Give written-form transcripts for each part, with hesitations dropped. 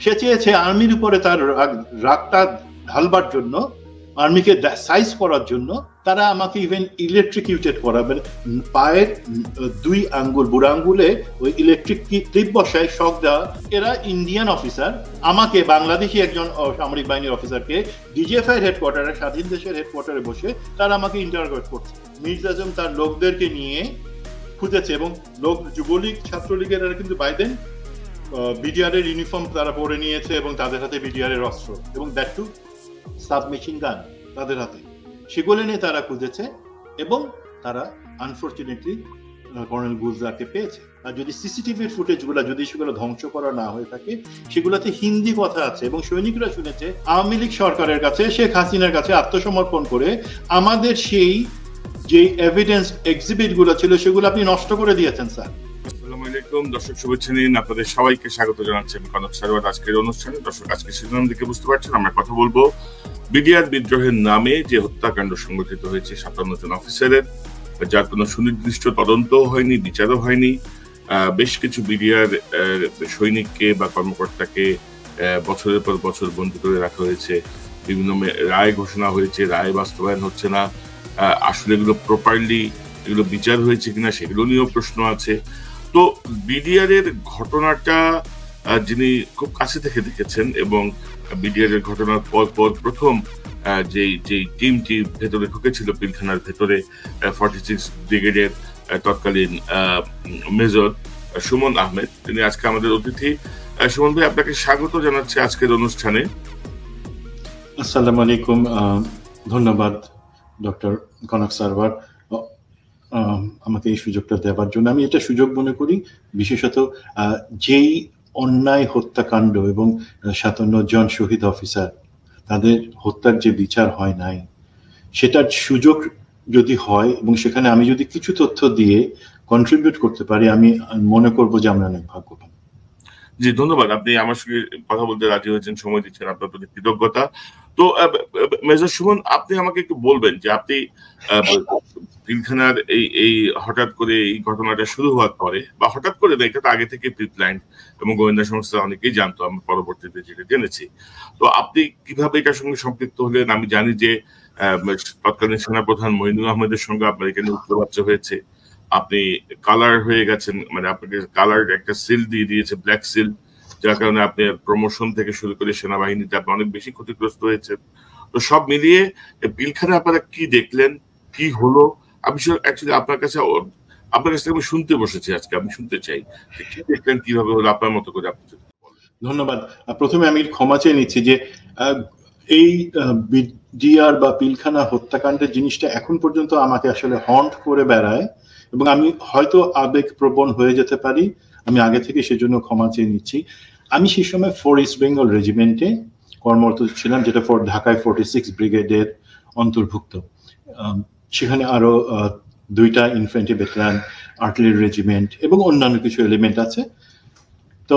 সে চেয়েছে আর্মির উপরে তার রাগটা ঢালবার জন্য, আর্মিকে সাইজ করার জন্য তারা আমাকে ইভেন ইলেকট্রিকিউটেড করাবেন, পায়ের 2 আঙ্গুল বুড়া আঙ্গুলে ওই ইলেকট্রিক ক্লিপ বসায় শক দেওয়া। এরা ইন্ডিয়ান অফিসার, আমাকে বাংলাদেশি একজন সামরিক বাহিনীর অফিসারকে ডিজিএফআই এর হেডকোয়ার্টারে, স্বাধীন দেশের হেডকোয়ার্টারে বসে তারা আমাকে ইন্টারোগেট করছে। মির্জা আজম তার লোকদেরকে নিয়ে খুঁজেছে, এবং লোক যুবলীগ ছাত্রলীগের কিন্তু বাইদেন বিডিআর এর ইউনিফর্ম তারা পরে নিয়েছে এবং তাদের হাতে বিডিআর এর অস্ত্র, এবং দ্যাট টু সাবমেশিন গান তাদের হাতে। সেগুলো নিয়ে তারা খুঁজেছে এবং তারা আনফরচুনেটলি কর্নেল গুলজারকে পেয়েছে। আর যদি সিসিটিভির ফুটেজ গুলা যদি সেগুলো ধ্বংস করা না হয়ে থাকে, সেগুলোতে হিন্দি কথা আছে এবং সৈনিকরা শুনেছে আওয়ামী লীগ সরকারের কাছে, শেখ হাসিনার কাছে আত্মসমর্পণ করে আমাদের সেই যে এভিডেন্স এক্সিবিট গুলো ছিল সেগুলো আপনি নষ্ট করে দিয়েছেন স্যার। আসসালামু আলাইকুম দর্শক, শুভেচ্ছা নিন, আপনাদের সবাইকে স্বাগত জানাচ্ছি আমি কনক সারওয়ার আজকের অনুষ্ঠানে। দর্শক, আজকে শিরোনাম দিকে বুঝতে পারছেন আমরা কথা বলবো বিডিআর বিদ্রোহের নামে যে হত্যাকাণ্ড সংঘটিত হয়েছে 57 জন অফিসারের, যার কোনো সুনির্দিষ্ট তদন্ত হয়নি, বিচারও হয়নি। বেশ কিছু বিডিআর সৈনিককে বা কর্মকর্তাকে বছরের পর বছর বন্দী করে রাখা হয়েছে, বিভিন্ন রায় ঘোষণা হয়েছে, রায় বাস্তবায়ন হচ্ছে না। আসলে এগুলো প্রপারলি এগুলো বিচার হয়েছে কিনা সেগুলো নিয়েও প্রশ্ন আছে। তো বিডিআর এর ঘটনাটা যিনি খুব কাছে থেকে দেখেছেন এবং বিডিআর এর ঘটনার পর প্রথম যে টিমটি ভেতরে ঢুকেছিল পিলখানার ভেতরে, 46 ব্রিগেডের তৎকালীন মেজর সুমন আহমেদ, তিনি আজকে আমাদের অতিথি। সুমন ভাই, আপনাকে স্বাগত জানাচ্ছি আজকের অনুষ্ঠানে। আসসালামু আলাইকুম, ধন্যবাদ ডক্টর কনক সারওয়ার আমাকে এই সুযোগটা দেওয়ার জন্য। আমি এটা সুযোগ মনে করি, বিশেষত যেই অন্যায় হত্যাকাণ্ড এবং 57 জন শহীদ অফিসার তাদের হত্যার যে বিচার হয় নাই, সেটার সুযোগ যদি হয় এবং সেখানে আমি যদি কিছু তথ্য দিয়ে কন্ট্রিবিউট করতে পারি, আমি মনে করব যে আমরা অনেক ভাগ্যবান। জি, ধন্যবাদ। আপনি আমার সঙ্গে কথা বলতে রাজি হয়েছেন, সময় দিচ্ছেন, আপনার প্রতি কৃতজ্ঞতা। তো মেজর সুমন, আপনি আমাকে একটু বলবেন যে আপনি পিলখানার এই হঠাৎ করে এই ঘটনাটা শুরু হওয়ার পরে, বা হঠাৎ করে না, এটা তো আগে থেকে প্রিপ্ল্যান্ড এবং গোয়েন্দা সংস্থা অনেকেই জানতো, আমরা পরবর্তীতে যেটা জেনেছি। তো আপনি কিভাবে এটার সঙ্গে সম্পৃক্ত হলেন? আমি জানি যে তৎকালীন সেনাপ্রধান মঈনুল আহমেদের সঙ্গে আপনার এখানে উচ্চবাচ্য হয়েছে, আপনি কালার হয়ে গেছেন, মানে আপনাকে কালার একটা সিল দিয়ে দিয়েছে, ব্ল্যাক সিল, যার কারণে আপনি প্রমোশন থেকে শুরু করে সেনাবাহিনীতে আপনি অনেক বেশি ক্ষতিগ্রস্ত হয়েছেন। তো সব মিলিয়ে পিলখানা আপনারা কি দেখলেন, কি হলো? আমি অ্যাকচুয়ালি আপনার কাছে আমি শুনতে বসেছি আজকে, আমি শুনতে চাই কি দেখলেন, কিভাবে হলো, আপনার মতো করে আপনি। ধন্যবাদ। প্রথমে আমি ক্ষমা চেয়ে নিচ্ছি যে এই বিডিআর বা পিলখানা হত্যাকাণ্ডের জিনিসটা এখন পর্যন্ত আমাকে আসলে হন্ট করে বেড়ায় এবং আমি হয়তো আবেগপ্রবণ হয়ে যেতে পারি, আমি আগে থেকে সেজন্য ক্ষমা চেয়ে নিচ্ছি। আমি সেই সময় 4 ইস্ট বেঙ্গল রেজিমেন্টে কর্মরত ছিলাম, যেটা ঢাকায় 46 ব্রিগেডের অন্তর্ভুক্ত। সেখানে আরো 2টা ইনফ্যান্ট্রি ব্যাটালিয়ন, আর্টিলারি রেজিমেন্ট এবং অন্যান্য কিছু এলিমেন্ট আছে। তো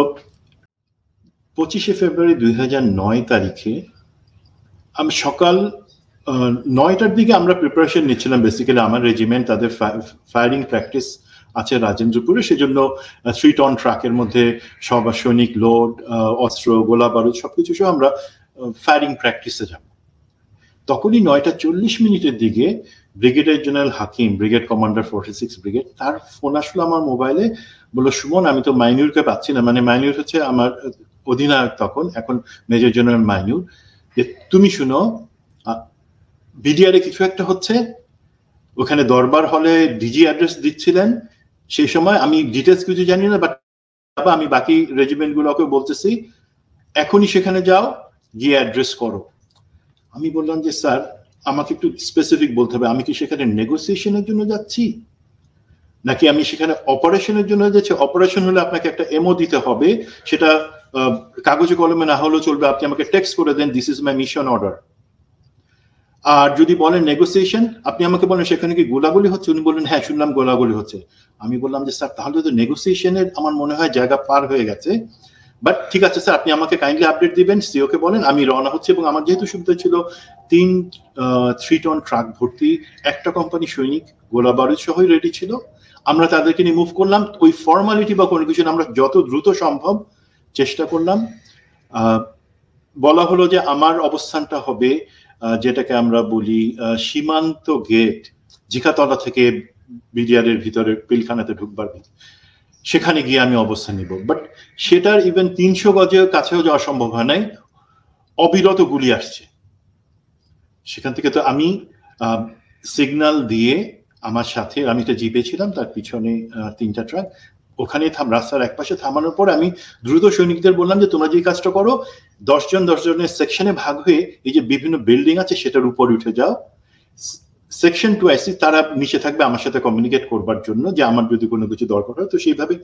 25শে ফেব্রুয়ারি 2009 তারিখে আমি সকাল 9টার দিকে আমরা প্রিপারেশন নিচ্ছিলাম। বেসিক্যালি আমার রেজিমেন্ট, তাদের ফায়ারিং প্র্যাকটিস আছে রাজেন্দ্রপুরে, সেজন্য 3 টন ট্রাকের মধ্যে সব সৈনিক লোড, অস্ত্র, গোলা বারুদ সবকিছু সহ আমরা ফায়ারিং প্র্যাকটিসে যাব। তখনই 9:40 দিকে ব্রিগেডিয়ার জেনারেল হাকিম, ব্রিগেড কমান্ডার 46 ব্রিগেড, তার ফোন আসলো আমার মোবাইলে, বললো সুমন আমি তো মাইনুরকে পাচ্ছি না, মানে মাইনুর হচ্ছে আমার অধিনায়ক তখন, এখন মেজর জেনারেল মাইনুর, যে তুমি শুনো বিডিআর এ কিছু একটা হচ্ছে। ওখানে দরবার হলে ডিজি অ্যাড্রেস দিচ্ছিলেন সেই সময়, আমি ডিটেলস কিছু জানি না, বাট আমি বাকি রেজিমেন্ট গুলোকে বলতেছি এখনই সেখানে যাও, গিয়ে অ্যাড্রেস করো। আমি বললাম যে স্যার আমাকে একটু স্পেসিফিক বলতে হবে, আমি কি সেখানে নেগোসিয়েশনের জন্য যাচ্ছি নাকি আমি সেখানে অপারেশনের জন্য যাচ্ছি? অপারেশন হলে আপনাকে একটা এমও দিতে হবে, সেটা কাগজে কলমে না হলেও চলবে, আপনি আমাকে টেক্সট করে দেন this is my mission order. আর যদি বলেন নেগোসিয়েশন, আপনি আমাকে বলেন সেখানে কি গোলাগুলি হচ্ছে? উনি বললেন হ্যাঁ শুনলাম গোলাগুলি হচ্ছে। আমি বললাম যে স্যার তাহলে তো নেগোসিয়েশনের আমার মনে হয় জায়গা পার হয়ে গেছে, বাট ঠিক আছে স্যার আপনি আমাকে কাইন্ডলি আপডেট দিবেন, সিওকে বলেন আমি রওনা হচ্ছে। এবং আমার যেহেতু সুবিধা ছিল 3 টন ট্রাক ভর্তি একটা কোম্পানি সৈনিক গোলা বারুদ সহই রেডি ছিল, আমরা তাদেরকে নিয়ে মুভ করলাম। ওই ফর্মালিটি বা কোনো কিছু আমরা যত দ্রুত সম্ভব চেষ্টা করলাম বলা হলো যে আমার অবস্থানটা হবে যেটাকে আমরা বলি সীমান্ত গেট, জিকাতলা থেকে বিডিআর এর ভিতরে পিলখানাতে ঢুকবার, সেখানে গিয়ে আমি অবস্থান নিব। বাট সেটার ইভেন 300 গজের কাছেও যাওয়া সম্ভব হয় নাই, অবিরত গুলি আসছে সেখান থেকে। তো আমি সিগন্যাল দিয়ে আমার সাথে, আমি একটা জিপে ছিলাম, তার পিছনে 3টা ট্রাক, ওখানে রাস্তার এক পাশে থামানোর পর আমি দ্রুত সৈনিকদের বললাম যে তোমরা যে কাজটা করো, 10 জনের সেকশনে ভাগ হয়ে এই যে বিভিন্ন বিল্ডিং আছে সেটার উপরে উঠে যাও, সেকশন 2 আইসি তারা নিচে থাকবে আমার সাথে কমিউনিকেট করবার জন্য, যে আমার যদি কোনো কিছু দরকার হয়। তো সেইভাবে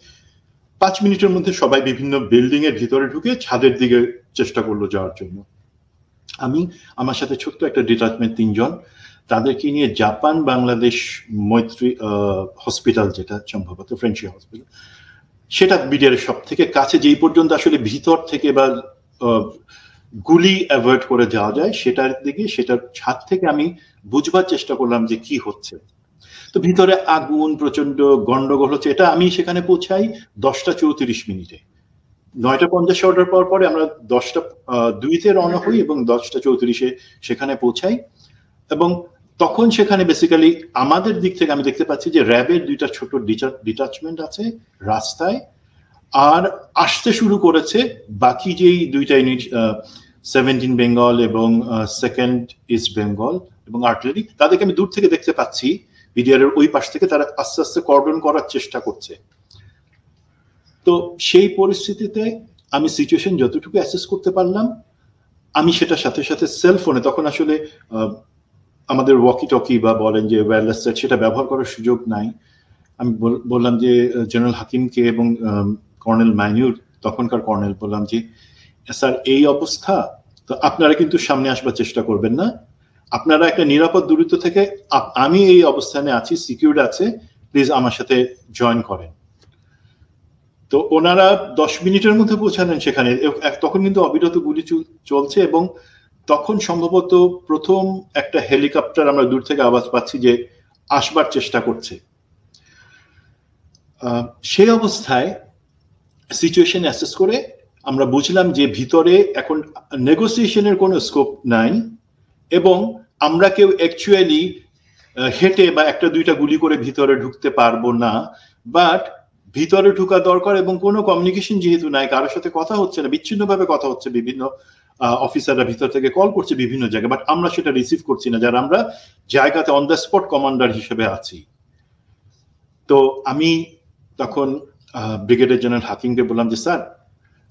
5 মিনিটের মধ্যে সবাই বিভিন্ন বিল্ডিং এর ভিতরে ঢুকে ছাদের দিকে চেষ্টা করলো যাওয়ার জন্য। আমি আমার সাথে ছোট্ট একটা ডিটাচমেন্ট 3 জন, তাদেরকে নিয়ে জাপান বাংলাদেশ মৈত্রী হসপিটাল, যেটা সম্ভবত ফ্রেন্ডশিপ হসপিটাল, সেটা বিডিআর সব থেকে কাছে, যেই পর্যন্ত আসলে ভিতর থেকে বা গুলি অ্যাভয়েড করে যাওয়া যায় সেটার দিকে, সেটার ছাদ থেকে আমি বুঝবার চেষ্টা করলাম যে কি হচ্ছে। তো ভিতরে আগুন, প্রচন্ড গন্ডগোল হচ্ছে। এটা আমি সেখানে পৌঁছাই 10:34 9:50 অর্ডার পাওয়ার পরে আমরা 10:02 রওনা হই এবং 10:34 সেখানে পৌঁছাই। এবং তখন সেখানে বেসিক্যালি আমাদের দিক থেকে আমি দেখতে পাচ্ছি যে র্যাবের 2টা ছোট ডিটাচমেন্ট আছে রাস্তায়, আর আসতে শুরু করেছে বাকি যেই 2টা ইউনিট, 17 বেঙ্গল এবং 2nd ইস্ট বেঙ্গল এবং আর্টিলারি, তাদেরকে আমি দূর থেকে দেখতে পাচ্ছি বিডিআর এর ওই পাশ থেকে তারা আস্তে আস্তে কর্ডন করার চেষ্টা করছে। তো সেই পরিস্থিতিতে আমি সিচুয়েশন যতটুকু অ্যাসেস করতে পারলাম, আমি সেটার সাথে সাথে সেল ফোনে, তখন আসলে আমাদের ওয়াকি টকি বা বলেন যে ওয়্যারলেস সেট, সেটা ব্যবহার করার সুযোগ নাই। আমি বললাম যে জেনারেল হাকিমকে এবং কর্নেল মাইনিউর, তখনকার কর্নেল, বললাম যে স্যার এই অবস্থা, তো আপনারা কিন্তু সামনে আসবার চেষ্টা করবেন না, আপনারা একটা নিরাপদ দূরত্ব থেকে, আমি এই অবস্থানে আছি, সিকিউরড আছে, প্লিজ আমার সাথে জয়েন করেন। তো ওনারা 10 মিনিটের মধ্যে পৌঁছালেন সেখানে। তখন কিন্তু অবিরত গুলি চলছে এবং তখন সম্ভবত প্রথম একটা হেলিকপ্টার আমরা দূর থেকে আওয়াজ পাচ্ছি যে আসবার চেষ্টা করছে। সেই অবস্থায় সিচুয়েশন অ্যাসেস করে আমরা বুঝলাম যে ভিতরে এখন নেগোসিয়েশনের কোনো স্কোপ নাই এবং আমরা কেউ অ্যাকচুয়ালি হেঁটে বা 1-2টা গুলি করে ভিতরে ঢুকতে পারবো না, বাট ভিতরে ঢুকা দরকার এবং কোনো কমিউনিকেশন যেহেতু নাই, কারোর সাথে কথা হচ্ছে না, বিচ্ছিন্নভাবে কথা হচ্ছে, বিভিন্ন অফিসাররা ভিতর থেকে কল করছে বিভিন্ন জায়গায়, বাট আমরা সেটা রিসিভ করছি না, যারা আমরা জায়গাতে অন দ্য স্পট কমান্ডার হিসেবে আছি। তো আমি তখন ব্রিগেডিয়ার জেনারেল হাকিমকে বললাম যে স্যার,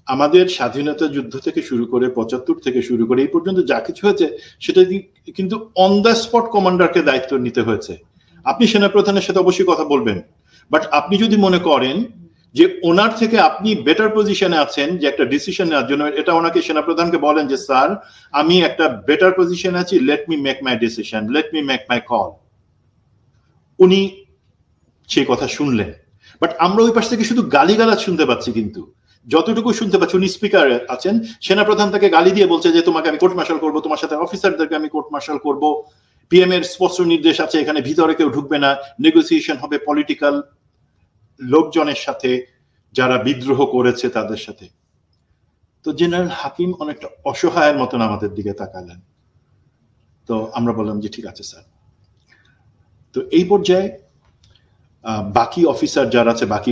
আমাদের স্বাধীনতা যুদ্ধ থেকে শুরু করে 75 থেকে শুরু করে এই পর্যন্ত যা কিছু হয়েছে সেটা কিন্তু অন দ্য স্পট কমান্ডারকে দায়িত্ব নিতে হয়েছে। আপনি সেনাপ্রধানের সাথে অবশ্যই কথা বলবেন, বাট আপনি যদি মনে করেন যে ওনার থেকে আপনি বেটার পজিশনে আছেন যে একটা ডিসিশন নেওয়ার জন্য, এটা ওনাকে সেনাপ্রধানকে বলেন যে স্যার আমি একটা বেটার পজিশনে আছি, let me make my decision, let me make my call. উনি সেই কথা শুনলেন, বাট আমরা ওই পাশ থেকে শুধু গালিগালাজ শুনতে পাচ্ছি। কিন্তু যতটুকু শুনতে পাচ্ছি, উনি স্পিকার আছেন, সেনাপ্রধান তাকে গালি দিয়ে বলছে যে তোমাকে আমি কোর্ট মার্শাল করবো, তোমার সাথে অফিসারদেরকে আমি কোর্ট মার্শাল করবো, পিএম এর স্পষ্ট নির্দেশ আছে এখানে ভিতরে কেউ ঢুকবে না, নেগোসিয়েশন হবে পলিটিক্যাল লোকজনের সাথে যারা বিদ্রোহ করেছে তাদের সাথে। তো জেনারেল হাকিম অনেকটা অসহায়ের মতন আমাদের দিকে তাকালেন। তো আমরা বললাম যে ঠিক আছে স্যার। তো এই পর্যায়ে বাকি অফিসার যারা আছে, বাকি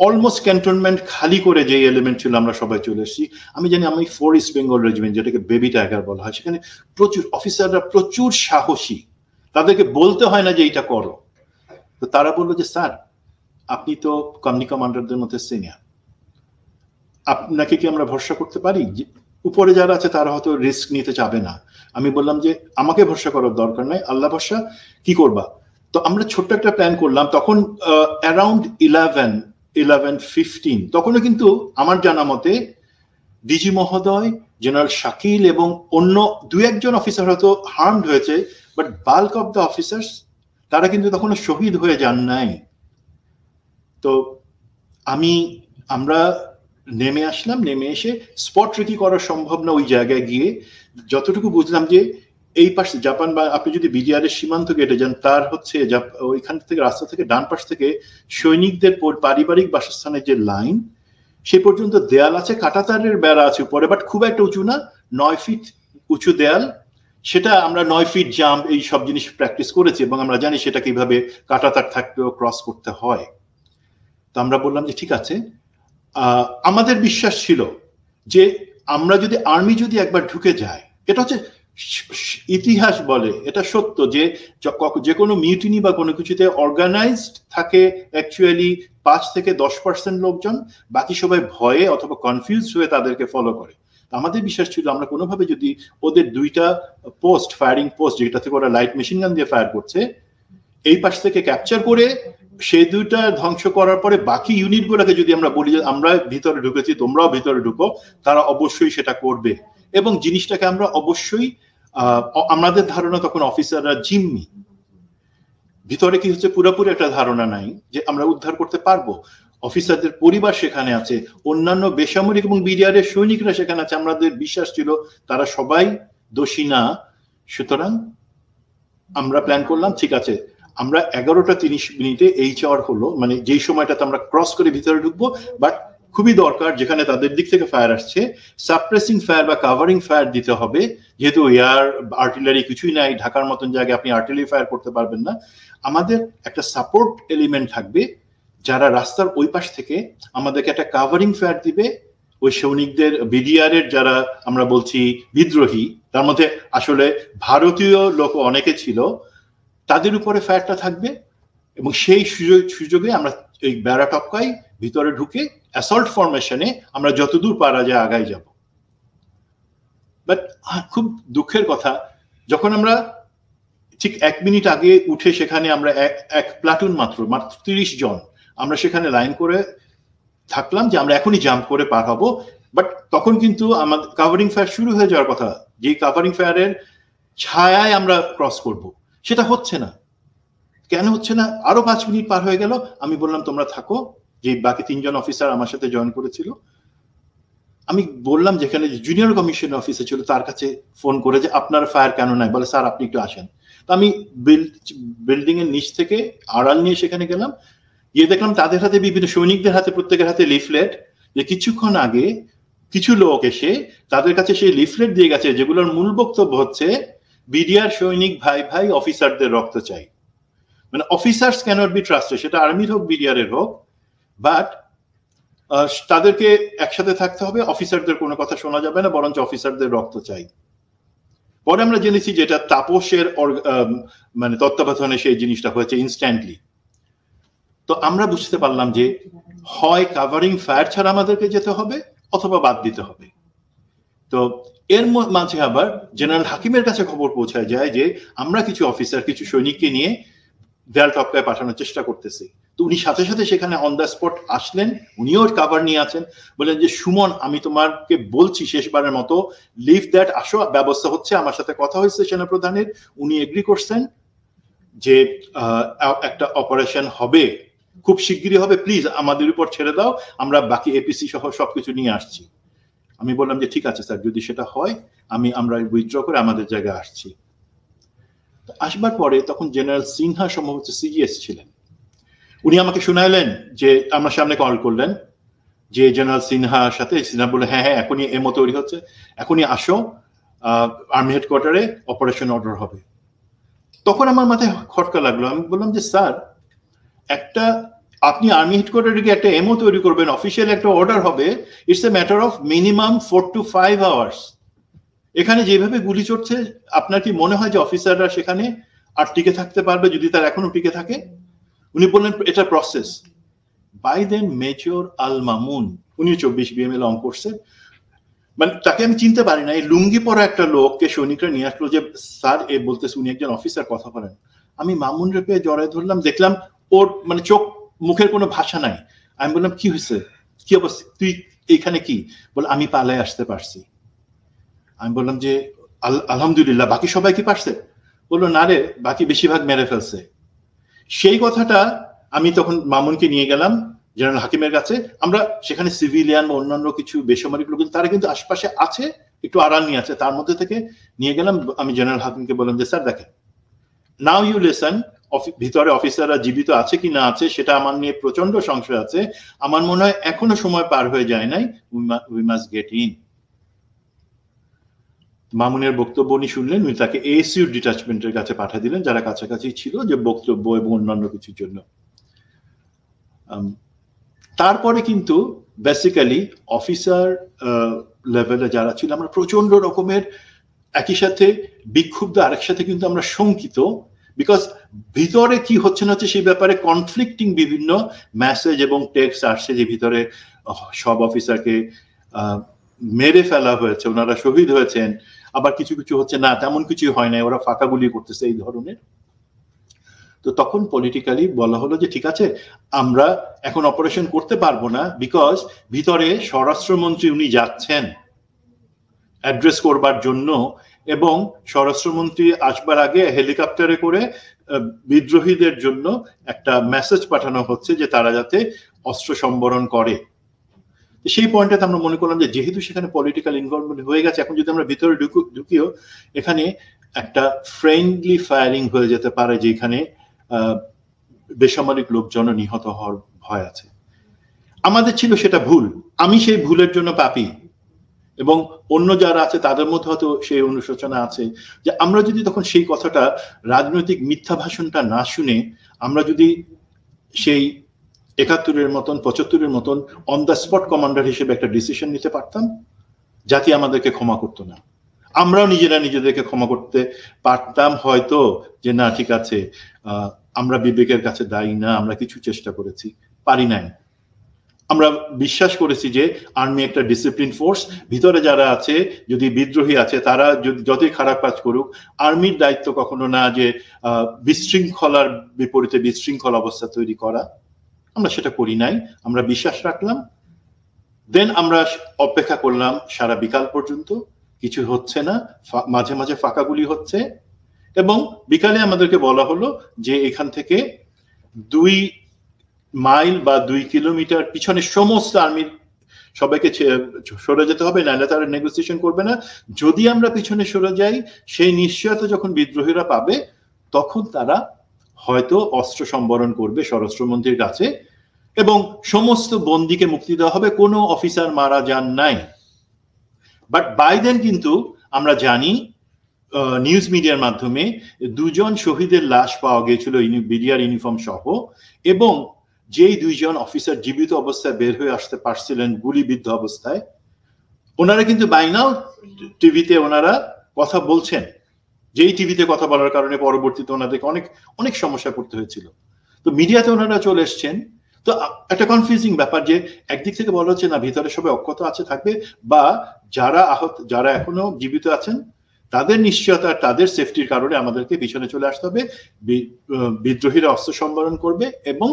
অলমোস্ট ক্যান্টনমেন্ট খালি করে যে এলিমেন্ট ছিল আমরা সবাই চলে এসেছি। আমি জানি আমি 4 ইস্ট বেঙ্গল রেজিমেন্ট, যেটাকে বেবি টাইগার বলা হয়, সেখানে প্রচুর অফিসাররা প্রচুর সাহসী, তাদেরকে বলতে হয় না যে এইটা করো। তো তারা বললো যে স্যার আপনি তো কমিউনি কমান্ডারদের মধ্যে সিনিয়র, আপনাকে কি আমরা ভরসা করতে পারি? উপরে যারা আছে তারা হয়তো রিস্ক নিতে চাবে না। আমি বললাম যে আমাকে ভরসা করার দরকার নাই, আল্লাহ ভরসা, কি করবা? তো আমরা ছোট্ট একটা প্ল্যান করলাম। তখন অ্যারাউন্ড 11:15 তখনও কিন্তু আমার জানা মতে ডিজি মহোদয়, জেনারেল শাকিল এবং অন্য 2-1 অফিসার হয়তো হার্মড হয়েছে, but bulk of the officers তারা কিন্তু তখনও শহীদ হয়ে যান নাই। তো আমরা নেমে আসলাম, নেমে এসে স্পট রেকি করা সম্ভব না ওই জায়গায় গিয়ে। যতটুকু বুঝলাম যে এই পাশে জাপান, বা আপনি যদি বিডিআর এর সীমান্ত গেটে যান, তার হচ্ছে ওইখান থেকে রাস্তা থেকে ডান পাশ থেকে সৈনিকদের পারিবারিক বাসস্থানের যে লাইন, সে পর্যন্ত দেয়াল আছে, কাঁটাতারের বেড়া আছে উপরে, বাট খুব একটা উঁচু না, 9 ফিট উঁচু দেয়াল। সেটা আমরা 9 ফিট জাম্প এই সব জিনিস প্র্যাকটিস করেছি এবং আমরা জানি সেটা কিভাবে কাঁটাতার থাকলেও ক্রস করতে হয়। তো আমরা বললাম যে ঠিক আছে, আমাদের বিশ্বাস ছিল যে আমরা যদি আর্মি যদি একবার ঢুকে যায়, এটা হচ্ছে ইতিহাস বলে, এটা সত্য যে কোনো মিউটিনি বা কোনো কিছুতে অর্গানাইজড থাকে অ্যাকচুয়ালি 5 থেকে 10% লোকজন, বাকি সবাই ভয়ে অথবা কনফিউজ হয়ে তাদেরকে ফলো করে। আমাদের বিশ্বাস ছিল আমরা কোনোভাবে যদি ওদের 2টা পোস্ট, ফায়ারিং পোস্ট, যেটা থেকে ওরা লাইট মেশিন গান দিয়ে ফায়ার করছে, এই পাশ থেকে ক্যাপচার করে সেই 2টা ধ্বংস করার পরে বাকি ইউনিটগুলোকে যদি আমরা বলি যে আমরা ভিতরে ঢুকেছি, তোমরাও ভিতরে ঢুকো, তারা অবশ্যই সেটা করবে। এবং জিনিসটাকে আমরা অবশ্যই, আমাদের ধারণা তখন অফিসাররা জিম্মি, ভিতরে কি হচ্ছে পুরোপুরি একটা ধারণা নাই যে আমরা উদ্ধার করতে পারবো। অফিসারদের পরিবার সেখানে আছে, অন্যান্য বেসামরিক এবং বিডিআরের সৈনিকরা সেখানে আছে, আমাদের বিশ্বাস ছিল তারা সবাই দোষী না। সুতরাং আমরা প্ল্যান করলাম ঠিক আছে, আমরা 11:30 HR হলো, মানে যেই সময়টাতে আমরা ক্রস করে ভিতরে ঢুকবো, বাট খুবই দরকার যেখানে তাদের দিক থেকে ফায়ার আসছে সাপ্রেসিং ফায়ার বা কাভারিং ফায়ার দিতে হবে, যেহেতু এয়ার আর্টিলারি কিছুই নাই, ঢাকার মতন জায়গায় আপনি আর্টিলারি ফায়ার করতে পারবেন না। আমাদের একটা সাপোর্ট এলিমেন্ট থাকবে যারা রাস্তার ওই পাশ থেকে আমাদেরকে একটা কাভারিং ফায়ার দিবে। ওই সৈনিকদের, বিডিআর এর যারা আমরা বলছি বিদ্রোহী, তার মধ্যে আসলে ভারতীয় লোক অনেকে ছিল, তাদের উপরে ফায়ারটা থাকবে এবং সেই সুযোগে আমরা এই বেড়া টপকাই ভিতরে ঢুকে অ্যাসল্ট ফরমেশনে আমরা যতদূর পারা যায় আগাই যাব। বাট খুব দুঃখের কথা, যখন আমরা ঠিক 1 মিনিট আগে উঠে সেখানে আমরা এক প্লাটুন মাত্র 30 জন আমরা সেখানে লাইন করে থাকলাম যে আমরা এখনই জাম্প করে পার হবো। বাট তখন কিন্তু আমাদের কাভারিং ফায়ার শুরু হয়ে যাওয়ার কথা, যে কাভারিং ফায়ারের ছায়ায় আমরা ক্রস করব, সেটা হচ্ছে না। কেন হচ্ছে না? আরো 5 মিনিট পার হয়ে গেল। আমি বললাম তোমরা থাকো, যে বাকি 3 জন অফিসার আমার সাথে জয়েন করেছিল, আমি বললাম যেখানে জুনিয়র কমিশন অফিসার ছিল তার কাছে ফোন করে যে আপনার ফায়ার কেন নাই? বলে স্যার আপনি একটু আসেন। তো আমি বিল্ডিং এর নিচ থেকে আড়াল নিয়ে সেখানে গেলাম, গিয়ে দেখলাম তাদের হাতে, বিভিন্ন সৈনিকদের হাতে, প্রত্যেকের হাতে লিফলেট, যে কিছুক্ষণ আগে কিছু লোক এসে তাদের কাছে সেই লিফলেট দিয়ে গেছে যেগুলোর মূল বক্তব্য হচ্ছে বিডিআর সৈনিক ভাই ভাই অফিসারদের রক্ত চাই। মানে অফিসার্স ক্যানট বি ট্রাস্টেড, সেটা আর্মির হোক বিডিআর এর হোক, বাট তাদেরকে একসাথে থাকতে হবে, অফিসারদের কোনো কথা শোনা যাবে না, বরঞ্চ অফিসারদের রক্ত চাই। পরে আমরা জেনেছি যে এটা তাপসের মানে তত্ত্বাবধানে সেই জিনিসটা হয়েছে ইনস্ট্যান্টলি। তো আমরা বুঝতে পারলাম যে হয় কাভারিং ফায়ার ছাড়া আমাদেরকে যেতে হবে অথবা বাদ দিতে হবে। তো এর মাঝে আবার জেনারেল হাকিমের কাছে খবর পৌঁছায় যায় যে আমরা কিছু অফিসার, কিছু সৈনিককে নিয়ে দেয়াল টপকায় পাঠানোর চেষ্টা করতেছি। তো উনি সাথে সাথে সেখানে অন দ্য স্পট আসলেন, উনিও কাভার নিয়ে আছেন, বললেন যে সুমন আমি তোমাকে বলছি শেষবারের মতো, লিভ দ্যাট, আসো, ব্যবস্থা হচ্ছে। আমার সাথে কথা হয়েছে সেনাপ্রধানের, উনি এগ্রি করছেন যে একটা অপারেশন হবে, খুব শিগগিরই হবে, প্লিজ আমাদের উপর ছেড়ে দাও, আমরা বাকি এপিসি সহ সবকিছু নিয়ে আসছি। আমি বললাম যে ঠিক আছে স্যার, যদি সেটা হয় আমরা উইথড্র করে আমাদের জায়গায় আসছি। আসবার পরে তখন জেনারেল সিনহা সম্ভবত সিজিএস ছিলেন, উনি আমাকে শুনাইলেন যে আমার সামনে কল করলেন যে জেনারেল সিনহার সাথে, সিনহা বলে হ্যাঁ হ্যাঁ এখনই এমও তৈরি হচ্ছে, এখনই আসো, আর্মি হেডকোয়ার্টারে অপারেশন অর্ডার হবে। তখন আমার মাথায় খটকা লাগলো। আমি বললাম যে স্যার, একটা আপনি আর্মি হেডকোয়ার্টারে একটা এমও তৈরি করবেন, অফিসিয়াল একটা অর্ডার হবে, it's a matter of minimum 4 to 5 hours. এখানে যেভাবে গুলি চড়ছে, আপনার কি মনে হয় যে অফিসাররা সেখানে আর টিকে থাকতে পারবে যদি তার এখনো টিকে থাকে? উনি বললেন এটা process. By then major Al Mamun, উনি 24 BML অন করছে, মানে তাকে আমি চিনতে পারি না, এই লুঙ্গি পরা একটা লোককে সৈনিকরা নিয়ে আসলো যে স্যার এ বলতেছে উনি একজন অফিসার, কথা বলেন। আমি মামুন রে পেয়ে জড়ায় ধরলাম, দেখলাম ওর মানে চোখ মুখের কোনো ভাষা নাই। আমি বললাম কি হয়েছে, কি অবস্থা, তুই এখানে কি? বলে আমি পালায় আসতে পারছি। আমি বললাম যে আলহামদুলিল্লাহ, বাকি সবাই কি পারছে? বললো না রে, বাকি বেশিরভাগ মেরে ফেলছে। সেই কথাটা আমি তখন মামুনকে নিয়ে গেলাম জেনারেল হাকিমের কাছে। আমরা সেখানে সিভিলিয়ান বা অন্যান্য কিছু বেসামরিক লোক তারা কিন্তু আশপাশে আছে, একটু আড়াল নিয়ে আছে, তার মধ্যে থেকে নিয়ে গেলাম। আমি জেনারেল হাকিমকে বললাম যে স্যার দেখেন, নাও ইউ লিসেন, ভিতরে অফিসাররা জীবিত আছে কি না আছে সেটা আমার নিয়ে প্রচন্ড সংশয় আছে। আমার মনে হয় এখনো সময় পার হয়ে যায় নাই, উই মাস্ট গেট ইন। মামুনের বক্তব্য উনি শুনলেন, উনি তাকে এএসইউ ডিটাচমেন্টের কাছে পাঠিয়ে দিলেন, যারা কাছাকাছি ছিল, যে বক্তব্য এবং অন্যান্য কিছুর জন্য। তারপরে কিন্তু বেসিক্যালি অফিসার লেভেলে যারা ছিল আমরা প্রচন্ড রকমের একই সাথে বিক্ষুব্ধ, আরেক সাথে কিন্তু আমরা শঙ্কিত, বিকজ ভিতরে কি হচ্ছে না হচ্ছে সেই ব্যাপারে কনফ্লিক্টিং বিভিন্ন মেসেজ এবং টেক্সট আসছে, যে ভিতরে সব অফিসারকে মেরে ফেলা হয়েছে, ওনারা শহীদ হয়েছেন, আবার কিছু কিছু হচ্ছে না তেমন কিছু হয় না, ওরা ফাঁকা গুলি করতেছে, এই ধরনের। তো তখন পলিটিক্যালি বলা হলো যে ঠিক আছে, আমরা এখন অপারেশন করতে পারবো না, বিকজ ভিতরে স্বরাষ্ট্রমন্ত্রী উনি যাচ্ছেন অ্যাড্রেস করবার জন্য, এবং স্বরাষ্ট্রমন্ত্রী আসবার আগে হেলিকপ্টারে করে বিদ্রোহীদের জন্য একটা মেসেজ পাঠানো হচ্ছে যে তারা যাতে অস্ত্র সম্বরণ করে। সেই পয়েন্টে আমরা মনে করলাম যে যেহেতু সেখানে পলিটিক্যাল ইনভলভমেন্ট হয়ে গেছে, এখন যদি আমরা ভিতরে ঢুকিও এখানে একটা ফ্রেন্ডলি ফায়ারিং হয়ে যেতে পারে, যেখানে বেসামরিক লোকজন নিহত হওয়ার ভয় আছে। আমাদের ছিল সেটা ভুল, আমি সেই ভুলের জন্য পাপী, এবং অন্য যারা আছে তাদের মধ্যে হয়তো সেই অনুশোচনা আছে, যে আমরা যদি তখন সেই কথাটা, রাজনৈতিক মিথ্যা ভাষণটা না শুনে আমরা যদি সেই ৭১-এর মতন ৭৫-এর মতন অন দ্য স্পট কমান্ডার হিসেবে একটা ডিসিশন নিতে পারতাম, জাতি আমাদেরকে ক্ষমা করতো না, আমরাও নিজেরা নিজেদেরকে ক্ষমা করতে পারতাম হয়তো, যে না ঠিক আছে আমরা বিবেকের কাছে দায়ী না, আমরা কিছু চেষ্টা করেছি, পারি নাই। আমরা বিশ্বাস করেছি যে আর্মি একটা ডিসিপ্লিন ফোর্স, ভিতরে যারা আছে যদি বিদ্রোহী আছে তারা যতই খারাপ কাজ করুক, আর্মির দায়িত্ব কখনো না যে বিশৃঙ্খলার বিপরীতে বিশৃঙ্খল অবস্থা তৈরি করা। আমরা সেটা করি নাই, আমরা বিশ্বাস রাখলাম। দেন আমরা অপেক্ষা করলাম সারা বিকাল পর্যন্ত, কিছু হচ্ছে না, মাঝে মাঝে ফাঁকা গুলি হচ্ছে, এবং বিকালে আমাদেরকে বলা হলো যে এখান থেকে 2 মাইল বা 2 কিলোমিটার পিছনে সমস্ত আর্মির সবাইকে সরে যেতে হবে, নাহলে তারা নেগোসিয়েশন করবে না। যদি আমরা পিছনে সরে যাই, সেই নিশ্চয়তা যখন বিদ্রোহীরা পাবে, তখন তারা হয়তো অস্ত্র সম্বরণ করবে স্বরাষ্ট্রমন্ত্রীর কাছে, এবং সমস্ত বন্দীকে মুক্তি দেওয়া হবে, কোনো অফিসার মারা যান নাই। বাট বাই দেন কিন্তু আমরা জানি নিউজ মিডিয়ার মাধ্যমে 2 জন শহীদের লাশ পাওয়া গিয়েছিল বিডিআর ইউনিফর্ম সহ, এবং যেই 2 জন অফিসার জীবিত অবস্থায় বের হয়ে আসতে পারছিলেন গুলিবিদ্ধ অবস্থায়, ওনারা কিন্তু বাই নাও টিভিতে ওনারা কথা বলছেন, যেই টিভিতে কথা বলার কারণে পরবর্তীতে ওনাদেরকে অনেক অনেক সমস্যা পড়তে হয়েছিল। তো মিডিয়াতে ওনারা চলে এসছেন। তো একটা কনফিউজিং ব্যাপার, যে একদিক থেকে বলা হচ্ছে না ভিতরে সবাই অক্ষত আছে থাকবে, বা যারা আহত, যারা এখনো জীবিত আছেন তাদের নিশ্চয়তা, তাদের সেফটির কারণে আমাদেরকে পিছনে চলে আসতে হবে, বিদ্রোহীরা অস্ত্র সম্বরণ করবে, এবং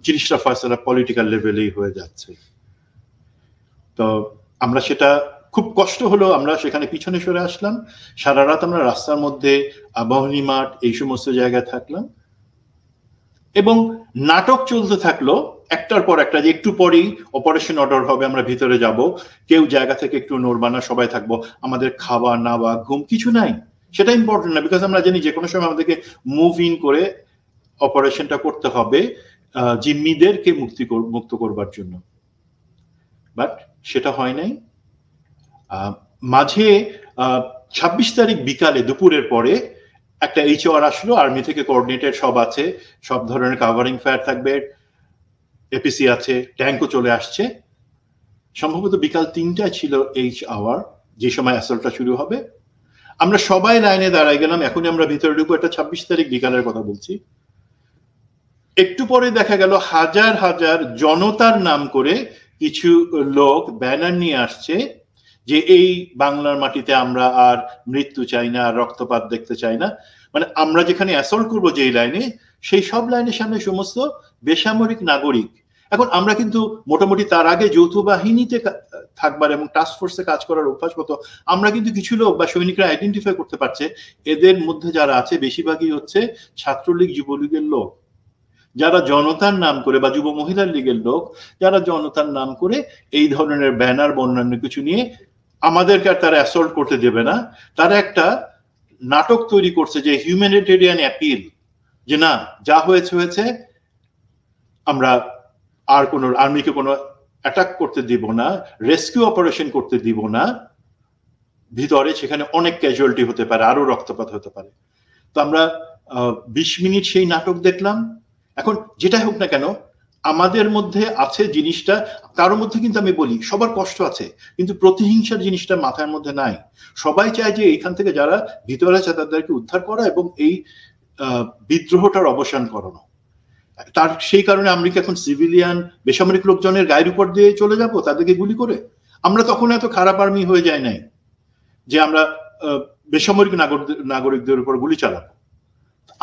জিনিসটা ফয়সালা পলিটিক্যাল লেভেলেই হয়ে যাচ্ছে। তো আমরা সেটা খুব কষ্ট হলো, আমরা সেখানে পিছনে সরে আসলাম। সারা রাত আমরা রাস্তার মধ্যে, আবাহনী মাঠ, এই সমস্ত জায়গায় থাকলাম, এবং নাটক চলতে থাকলো একটার পর একটা, যে একটু পরেই অপারেশন অর্ডার হবে, আমরা ভিতরে যাব, কেউ জায়গা থেকে একটু নড়বা না, সবাই থাকবো, আমাদের খাওয়া নাওয়া ঘুম কিছু নাই, সেটা ইম্পর্টেন্ট না, বিকজ আমরা জানি যে কোনো সময় আমাদেরকে মুভ ইন করে অপারেশনটা করতে হবে জিম্মিদেরকে মুক্ত করবার জন্য। বাট সেটা হয় নাই। মাঝে 26 তারিখ বিকালে, দুপুরের পরে একটা এইচআর আসলো, আর্মি থেকে কোঅর্ডিনেটেড সব আছে, সব ধরনের কাভারিং ফায়ার থাকবে, এপিসি আছে, ট্যাঙ্কও চলে আসছে। সম্ভবত বিকাল 3টায় ছিল এইচআর, যে সময় অ্যাসল্টটা শুরু হবে। আমরা সবাই লাইনে দাঁড়ায় গেলাম, এখনই আমরা ভিতরে ঢুকবো, এটা 26 তারিখ বিকালের কথা বলছি। একটু পরে দেখা গেল হাজার হাজার জনতার নাম করে কিছু লোক ব্যানার নিয়ে আসছে, যে এই বাংলার মাটিতে আমরা আর মৃত্যু চাই না, আর রক্তপাত দেখতে চাই না। মানে আমরা যেখানে অ্যাসল্ট করবো যেই লাইনে, সেই সব লাইনের সামনে সমস্ত বেসামরিক নাগরিক। এখন আমরা কিন্তু মোটামুটি তার আগে যৌথ বাহিনীতে থাকবার এবং টাস্ক ফোর্সে কাজ করার অভ্যাসগত, আমরা কিন্তু কিছু লোক বা সৈনিকরা আইডেন্টিফাই করতে পারছে, এদের মধ্যে যারা আছে বেশিরভাগই হচ্ছে ছাত্রলীগ, যুবলীগের লোক, যারা জনতার নাম করে, বা যুব মহিলার লীগের লোক, যারা জনতার নাম করে এই ধরনের ব্যানার বা অন্যান্য কিছু নিয়ে আমাদেরকে আর তারা অ্যাসল্ট করতে দেবে না। তারা একটা নাটক তৈরি করছে যে হিউম্যানিটেরিয়ান অ্যাপিল, যে না, যা হয়েছে হয়েছে, আমরা আর কোনো আর্মিকে কোনো অ্যাটাক করতে দিব না, রেস্কিউ অপারেশন করতে দিব না, ভিতরে সেখানে অনেক ক্যাজুয়ালিটি হতে পারে, আরো রক্তপাত হতে পারে। তো আমরা 20 মিনিট সেই নাটক দেখলাম। এখন যেটাই হোক না কেন, আমাদের মধ্যে আছে জিনিসটা, কারোর মধ্যে কিন্তু আমি বলি সবার কষ্ট আছে, কিন্তু প্রতিহিংসার জিনিসটা মাথার মধ্যে নাই। সবাই চায় যে এইখান থেকে যারা ভিতরে আছে তাদেরকে উদ্ধার করা এবং এই বিদ্রোহটার অবসান করানো। তার সেই কারণে আমরা কি এখন সিভিলিয়ান বেসামরিক লোকজনের গায়ের উপর দিয়ে চলে যাব তাদেরকে গুলি করে? আমরা তখন এত খারাপ আর্মি হয়ে যায় নাই যে আমরা বেসামরিক নাগরিকদের উপর গুলি চালাবো।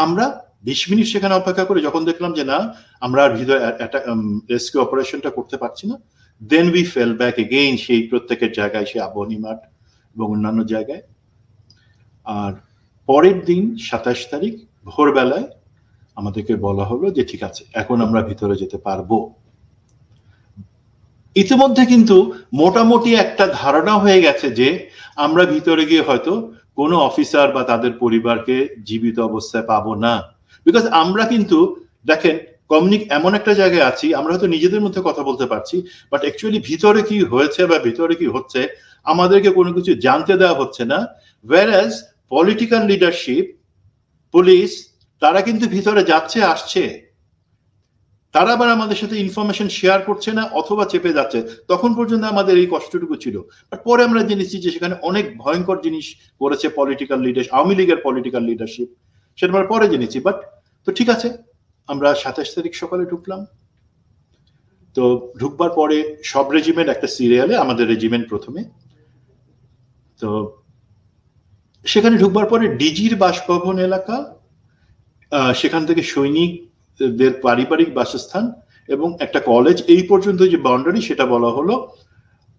আমরা 20 মিনিট সেখানে অপেক্ষা করে যখন দেখলাম যে না, আমরা আর ভিতরে রেস্কিউ অপারেশনটা করতে পারছি না, then we fell back again সেই প্রত্যেকের জায়গায়, সেই আবহানী মাঠ এবং অন্যান্য জায়গায়। আর পরের দিন 27 তারিখ ভোরবেলায় আমাদেরকে বলা হলো যে ঠিক আছে, এখন আমরা ভিতরে যেতে পারবো। ইতিমধ্যে কিন্তু মোটামুটি একটা ধারণা হয়ে গেছে যে আমরা ভিতরে গিয়ে হয়তো কোনো অফিসার বা তাদের পরিবারকে জীবিত অবস্থায় পাবো না। বিকজ আমরা কিন্তু দেখেন এমন একটা জায়গায় আছি, আমরা হয়তো নিজেদের মধ্যে কথা বলতে পারছি, বাট অ্যাকচুয়ালি ভিতরে কি হয়েছে বা ভিতরে কি হচ্ছে আমাদেরকে কোনো কিছু জানতে দেওয়া হচ্ছে না। ওয়্যারএজ পলিটিক্যাল লিডারশিপ, পুলিশ, তারা কিন্তু ভিতরে যাচ্ছে আসছে, তারা আবার আমাদের সাথে ইনফরমেশন শেয়ার করছে না অথবা চেপে যাচ্ছে। তখন পর্যন্ত আমাদের এই কষ্টটুকু ছিল, বাট পরে আমরা জেনেছি যে সেখানে অনেক ভয়ঙ্কর জিনিস করেছে পলিটিক্যাল লিডারশিপ, আওয়ামী লীগের পলিটিক্যাল লিডারশিপ, সেটা আমরা পরে জেনেছি। বাট তো ঠিক আছে, আমরা 27 তারিখ সকালে ঢুকলাম। তো ঢুকবার পরে সব রেজিমেন্ট একটা সিরিয়ালে, আমাদের রেজিমেন্ট প্রথমে। তো সেখানে ঢুকবার পরে ডিজির বাসভবন এলাকা, সেখান থেকে সৈনিকদের পারিবারিক বাসস্থান এবং একটা কলেজ, এই পর্যন্ত যে বাউন্ডারি সেটা বলা হলো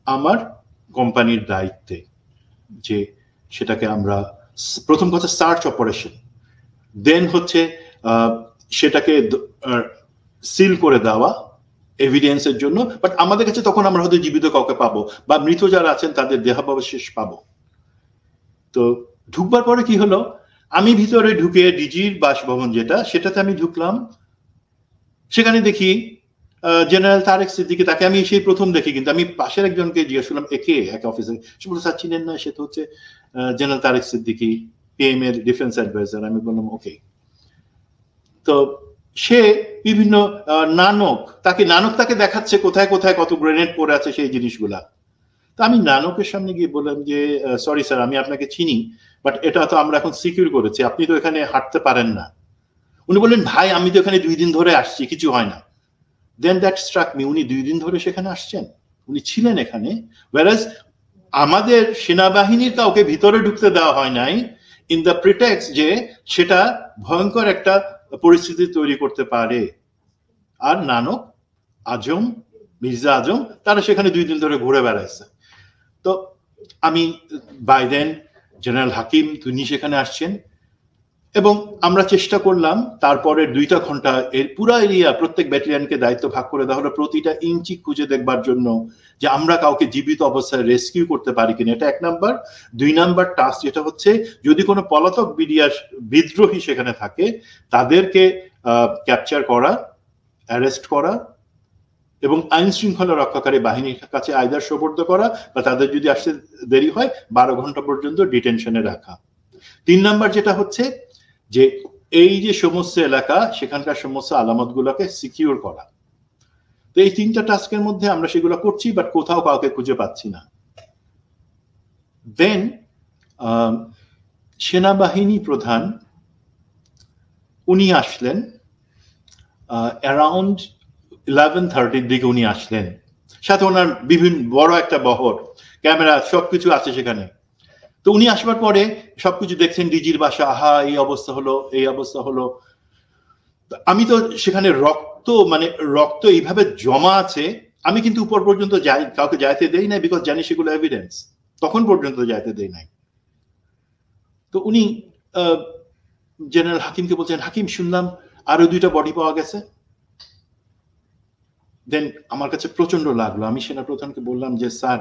আমার কোম্পানির দায়িত্বে, যে সেটাকে আমরা প্রথম কথা সার্চ অপারেশন, দেন হচ্ছে সেটাকে সিল করে দেওয়া এভিডেন্সের জন্য। বাট আমাদের কাছে তখন আমরা হয়তো জীবিত কাউকে পাবো বা মৃত যারা আছেন তাদের দেহাবশেষ পাবো। তো ঢুকবার পরে কি হলো, আমি ভিতরে ঢুকে ডিজির বাসভবন যেটা, সেটাতে আমি ঢুকলাম। সেখানে দেখি জেনারেল তারেক সিদ্দিকী, তাকে আমি সেই প্রথম দেখি, কিন্তু আমি পাশের একজনকে জিজ্ঞেস করলাম একে, এক অফিসার, সে বলতে চাচ্ছিলেন না, সে তো হচ্ছে জেনারেল তারেক সিদ্দিকী, পিএম এর ডিফেন্স অ্যাডভাইজার। আমি বললাম ওকে। তো সে বিভিন্ন নানক তাকে দেখাচ্ছে কোথায় কোথায় কত গ্রেনেড পড়ে আছে সেই জিনিসগুলা। তা আমি নানকের সামনে গিয়ে বললাম যে সরি স্যার, আমি আপনাকে চিনি, বাট এটা তো আমরা এখন সিকিউর করেছি, আপনি তো এখানে হাঁটতে পারেন না। উনি বললেন ভাই আমি তো এখানে 2 দিন ধরে আসছি, কিছু হয় না। দেন দ্যাট স্ট্রাক মি, উনি 2 দিন ধরে সেখানে আসছেন, উনি ছিলেন এখানে, ওয়্যারএজ আমাদের সেনাবাহিনীর কাউকে ভিতরে ঢুকতে দেওয়া হয় নাই ইন দ্য প্রিটেক্স যে সেটা ভয়ঙ্কর একটা পরিস্থিতি তৈরি করতে পারে। আর নানক, আজম, মির্জা আজম, তারা সেখানে 2 দিন ধরে ঘুরে বেড়াইছে। তো আমি বাই দেন জেনারেল হাকিম তিনি সেখানে আসছেন এবং আমরা চেষ্টা করলাম তারপরে 2টা ঘন্টা এর পুরো এরিয়া, প্রত্যেক ব্যাটালিয়নকে দায়িত্ব ভাগ করে দেওয়া হলো প্রতিটা ইঞ্চি খুঁজে দেখবার জন্য যে আমরা কাউকে জীবিত অবস্থায় রেস্কিউ করতে পারি কিনা। এটা 1 নাম্বার। 2 নাম্বার টাস্ক যেটা হচ্ছে যদি কোনো পলাতক বিদ্রোহী সেখানে থাকে তাদেরকে ক্যাপচার করা, অ্যারেস্ট করা এবং আইন শৃঙ্খলা রক্ষাকারী বাহিনীর কাছে আইদার সোপর্দ করা বা তাদের যদি আসতে দেরি হয় 12 ঘন্টা পর্যন্ত ডিটেনশনে রাখা। 3 নাম্বার যেটা হচ্ছে যে এই যে সমস্ত এলাকা সেখানকার সমস্ত আলামত গুলোকে সিকিউর করা। তো এই 3টা টাস্কের মধ্যে আমরা সেগুলো করছি, বাট কোথাও কাউকে খুঁজে পাচ্ছি না। দেন সেনাবাহিনী প্রধান উনি আসলেন অ্যারাউন্ড 11:30 দিকে উনি আসলেন, সাথে ওনার বিভিন্ন বড় একটা বহর, ক্যামেরা, সবকিছু আছে সেখানে। তো উনি আসবার পরে সবকিছু দেখছেন, ডিজির বাসা, আহা এই অবস্থা হলো, এই অবস্থা হলো। আমি তো সেখানে রক্ত এইভাবে জমা আছে, আমি কিন্তু উপর পর্যন্ত কাউকে যাইতে দেই নাই, বিকজ জানি সেগুলো এভিডেন্স, তখন পর্যন্ত যাইতে দেই নাই। তো উনি জেনারেল হাকিমকে বলছেন, হাকিম শুনলাম আরো 2টা বডি পাওয়া গেছে। দেন আমার কাছে প্রচন্ড লাগলো, আমি সেনা প্রধানকে বললাম যে স্যার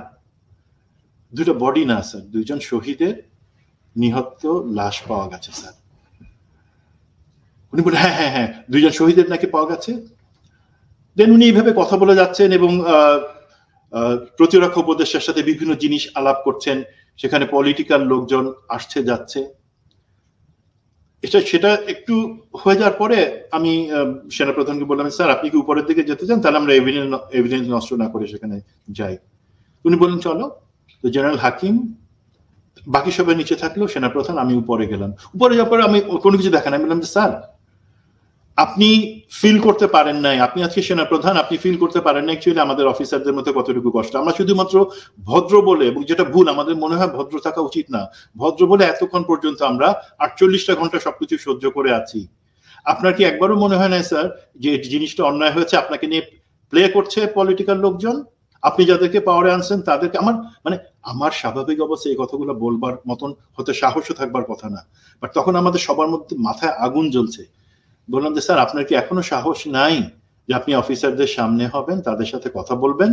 2টা বডি না স্যার, 2জন শহীদের নিহত লাশ পাওয়া গেছে স্যার। উনি বলে হ্যাঁ হ্যাঁ হ্যাঁ 2 জন শহীদের নাকি পাওয়া গেছে। দেন উনি এইভাবে কথা বলে যাচ্ছেন এবং প্রতিরক্ষা উপদেষ্টার সাথে বিভিন্ন জিনিস আলাপ করছেন, সেখানে পলিটিক্যাল লোকজন আসছে যাচ্ছে। সেটা একটু হয়ে যাওয়ার পরে আমি সেনাপ্রধানকে বললাম, স্যার আপনি কি উপরের দিকে যেতে চান, তাহলে আমরা এভিডেন্স নষ্ট না করে সেখানে যাই। উনি বললেন চলো। তো জেনারেল হাকিম বাকি সবাই নিচে থাকলো, সেনাপ্রধান, আমি উপরে গেলাম। উপরে যাওয়ার পরে আমি কোনো কিছু দেখা নাই, বললাম যে স্যার আপনি ফিল করতে পারেন নাই, আপনি আজকে সেনাপ্রধান, আপনি ফিল করতে পারেন না অ্যাকচুয়ালি আমাদের অফিসারদের মধ্যে কতটুকু কষ্ট। আমরা শুধুমাত্র ভদ্র বলে, এবং যেটা ভুল, আমাদের মনে হয় ভদ্র থাকা উচিত না, ভদ্র বলে এতক্ষণ পর্যন্ত আমরা 48টা ঘন্টা সবকিছু সহ্য করে আছি। আপনার কি একবারও মনে হয় না স্যার যে জিনিসটা অন্যায় হয়েছে, আপনাকে নিয়ে প্লে করছে পলিটিক্যাল লোকজন, আপনি যাদেরকে পাওয়ারে আনছেন তাদেরকে? আমার স্বাভাবিক অবস্থা এই কথাগুলো বলবার মতন হতে সাহসও থাকবার কথা না, বাট তখন আমাদের সবার মধ্যে মাথায় আগুন জ্বলছে। বললাম যে স্যার আপনার কি এখনো সাহস নাই যে আপনি অফিসারদের সামনে হবেন, তাদের সাথে কথা বলবেন?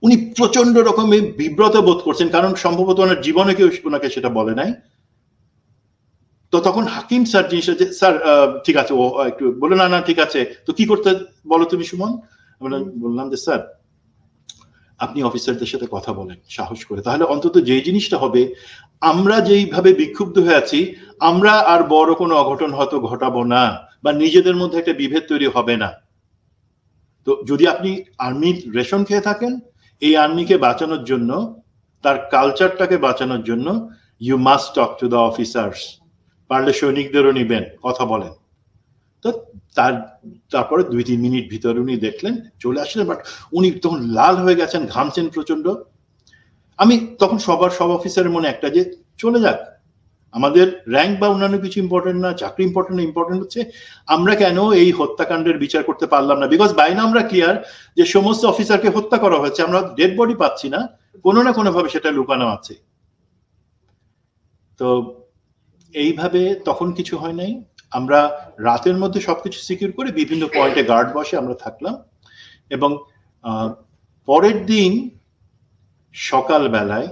উনি প্রচন্ড রকমের বিব্রত বোধ করছেন, কারণ সম্ভবত ওনার জীবনে কেউ ওনাকে সেটা বলে নাই। তো তখন হাকিম স্যার জিনিসটা যে স্যার ঠিক আছে, ও একটু বলে না ঠিক আছে, তো কি করতে বলো তুমি সুমন? বললাম যে স্যার আপনি অফিসারদের সাথে কথা বলেন সাহস করে, তাহলে অন্তত যে জিনিসটা হবে, আমরা যেইভাবে বিক্ষুব্ধ হয়ে আছি, আমরা আর বড় কোনো অঘটন হয়তো ঘটাবো না, বা নিজেদের মধ্যে একটা বিভেদ তৈরি হবে না। তো যদি আপনি আর্মির রেশন খেয়ে থাকেন, এই আর্মিকে বাঁচানোর জন্য, তার কালচারটাকে বাঁচানোর জন্য, you must talk to the officers. পারলে সৈনিকদেরও নিবেন, কথা বলেন। তো তারপরে 2-3 মিনিট ভিতরে উনি দেখলেন, চলে আসলেন, বাট উনি তখন লাল হয়ে গেছেন, ঘামছেন প্রচন্ড। আমি তখন সব অফিসারের মনে একটা যে চলে যাক, আমাদের র্যাঙ্ক বা অন্যান্য কিছু ইম্পর্টেন্ট না, চাকরি ইম্পর্টেন্ট না, ইম্পর্টেন্ট হচ্ছে আমরা কেন এই হত্যাকাণ্ডের বিচার করতে পারলাম না। বিকজ বাইরে আমরা ক্লিয়ার যে সমস্ত অফিসারকে হত্যা করা হয়েছে, আমরা ডেড বডি পাচ্ছি না, কোনো না কোনো ভাবে সেটা লুকানো আছে। তো এইভাবে তখন কিছু হয় নাই, আমরা রাতের মধ্যে সবকিছু সিকিউর করে বিভিন্ন পয়েন্টে গার্ড বসে আমরা থাকলাম, এবং পরের দিন সকালবেলায়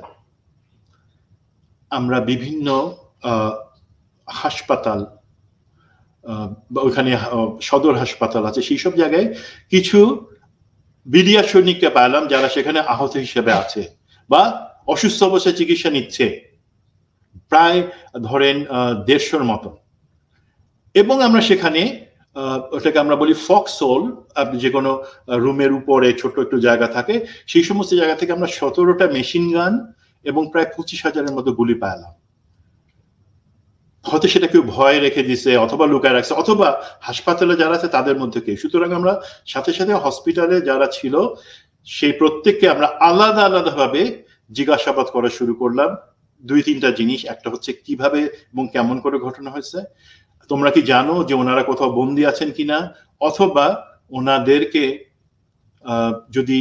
আমরা বিভিন্ন হাসপাতাল, ওইখানে সদর হাসপাতাল আছে, সেই সব জায়গায় কিছু বিডিআর সৈনিককে পাইলাম যারা সেখানে আহত হিসেবে আছে বা অসুস্থ অবস্থায় চিকিৎসা নিচ্ছে, প্রায় ধরেন 150-র মতো। এবং আমরা সেখানে ওটাকে আমরা বলি ফক্সহোল, যে কোনো রুমের উপরে ছোট একটু জায়গা থাকে, সেই সমস্ত জায়গা থেকে আমরা 17টা মেশিন গান এবং প্রায় 25,000-এর মতো গুলি পাইলাম। হয়তো সেটা কেউ ভয় রেখে দিছে, অথবা লুকায় রাখছে, অথবা হাসপাতালে যারা আছে তাদের মধ্যে কেউ। সুতরাং আমরা সাথে সাথে হসপিটালে যারা ছিল সেই প্রত্যেককে আমরা আলাদা আলাদা ভাবে জিজ্ঞাসাবাদ করা শুরু করলাম। 2-3টা জিনিস, একটা হচ্ছে কিভাবে এবং কেমন করে ঘটনা হয়েছে, তোমরা কি জানো যে ওনারা কোথাও বন্দী আছেন কিনা, অথবা ওনাদেরকে যদি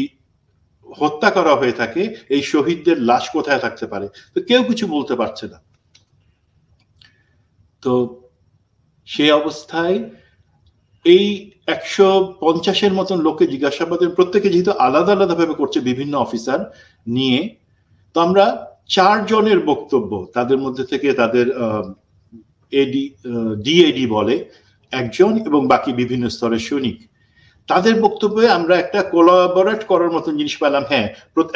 হত্যা করা হয়ে থাকে এই শহীদদের লাশ কোথায় থাকতে পারে। তো কেউ কিছু বলতে পারছে না। তো সেই অবস্থায় এই 150-এর মতন লোককে জিজ্ঞাসাবাদের, প্রত্যেকে যেহেতু আলাদা আলাদা ভাবে করছে বিভিন্ন অফিসার নিয়ে, তো আমরা 4 জনের বক্তব্য, তাদের মধ্যে থেকে তাদের ডিএডি বলে একজন এবং বাকি বিভিন্ন স্তরের সৈনিক, তাদের বক্তব্যে আমরা একটা কোলাবোরেট করার মতন জিনিস পেলাম। হ্যাঁ,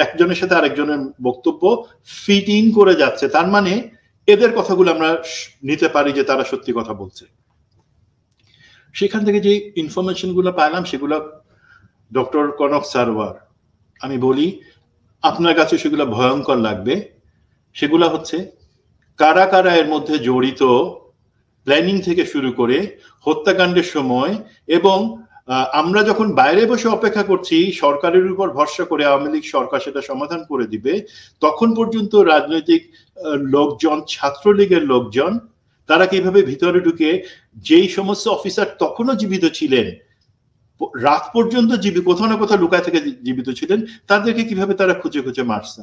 একজনের সাথে আরেকজনের বক্তব্য ফিট ইন করে যাচ্ছে, তার মানে এদের কথাগুলো আমরা নিতে পারি যে তারা সত্যি কথা বলছে। সেখান থেকে যে ইনফরমেশন গুলো পেলাম সেগুলো ডক্টর কনক সারওয়ার, আমি বলি আপনার কাছে সেগুলো ভয়ঙ্কর লাগবে। সেগুলো হচ্ছে কারা কারা এর মধ্যে জড়িত, প্ল্যানিং থেকে শুরু করে হত্যাকাণ্ডের সময়, এবং আমরা যখন বাইরে বসে অপেক্ষা করছি সরকারের উপর ভরসা করে আওয়ামী লীগ সরকার সেটা সমাধান করে দিবে, তখন পর্যন্ত রাজনৈতিক লোকজন, ছাত্রলীগের লোকজন, তারা কিভাবে ভিতরে ঢুকে যেই সমস্ত অফিসার তখনও জীবিত ছিলেন, রাত পর্যন্ত কোথাও না কোথাও লুকায় থেকে জীবিত ছিলেন, তাদেরকে কিভাবে তারা খুঁজে খুঁজে মারছে,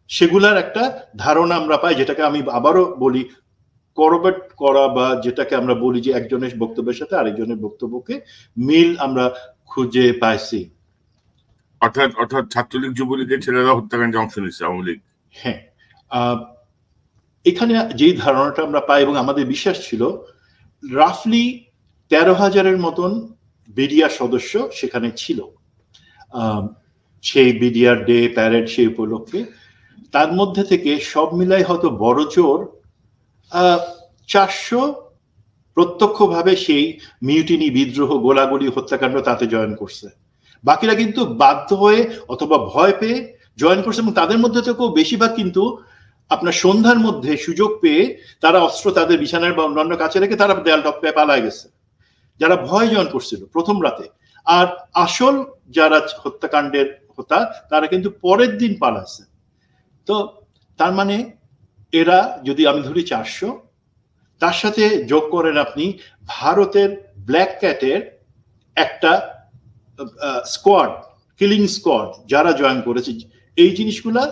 সেগুলার একটা ধারণা আমরা পাই, যেটাকে আমি আবারও বলি করবেট করা, বা যেটাকে আমরা বলি যে একজনের বক্তব্যের সাথে আরেকজনের বক্তব্যকে মিল আমরা খুঁজে পাইছি। অর্থাৎ ছাত্রলীগ যুবলীগের ছেলেরা হত্যাকাণ্ডে অংশ নিচ্ছে আওয়ামী লীগ। হ্যাঁ, এখানে যেই ধারণাটা আমরা পাই এবং আমাদের বিশ্বাস ছিল রাফলি 13,000-এর মতন বিডিআর সদস্য সেখানে ছিল সেই বিডিআর ডে প্যারেড সেই উপলক্ষে। তার মধ্যে থেকে সব মিলাই হয়তো বড় জোর 400 প্রত্যক্ষভাবে সেই মিউটিনি, বিদ্রোহ, গোলাগুলি, হত্যাকাণ্ড তাতে জয়েন করছে। বাকিরা কিন্তু বাধ্য হয়ে অথবা ভয় পেয়ে জয়েন করছে, এবং তাদের মধ্যে থেকেও বেশিরভাগ কিন্তু আপনার সন্ধ্যার মধ্যে সুযোগ পেয়ে তারা অস্ত্র তাদের বিছানার বা অন্যান্য কাছে রেখে তারা দেয়াল টপকায় পালায় গেছে, যারা ভয় জয়েন করছিল প্রথম রাতে। আর আসল যারা হত্যাকাণ্ডের হত্যা তারা কিন্তু পরের দিন পালাচ্ছে। তো তার মানে এরা যদি আমি ধরি 400, তার সাথে যোগ করেন আপনি ভারতের ব্ল্যাক ক্যাটের একটা স্কোয়াড, কিলিং স্কোয়াড যারা জয়েন করেছে, এই জিনিসগুলা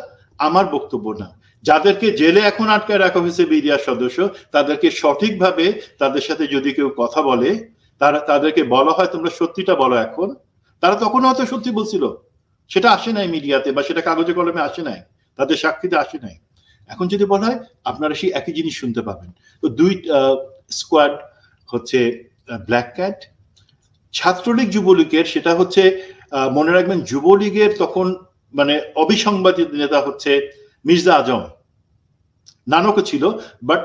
আমার বক্তব্য না। যাদেরকে জেলে এখন আটকায় রাখা হয়েছে বিডিআর সদস্য, তাদেরকে সঠিকভাবে তাদের সাথে যদি কেউ কথা বলে, তাদেরকে বলা হয় তোমরা সত্যিটা বলো এখন, তারা তখন হয়তো সত্যি বলছিল, সেটা আসে নাই মিডিয়াতে বা সেটা কাগজে কলমে আসে নাই, তাদের সাক্ষীতে আসে নাই। এখন যদি বলা হয় আপনারা সেই একই জিনিস শুনতে পাবেন। তো দুই স্কোয়াড হচ্ছে ব্ল্যাক ক্যাট। ছাত্রলীগ যুবলীগের সেটা হচ্ছে মনে রাখবেন, যুবলীগের তখন মানে অবিসংবাদিত নেতা হচ্ছে মির্জা আজম, নানকও ছিল, বাট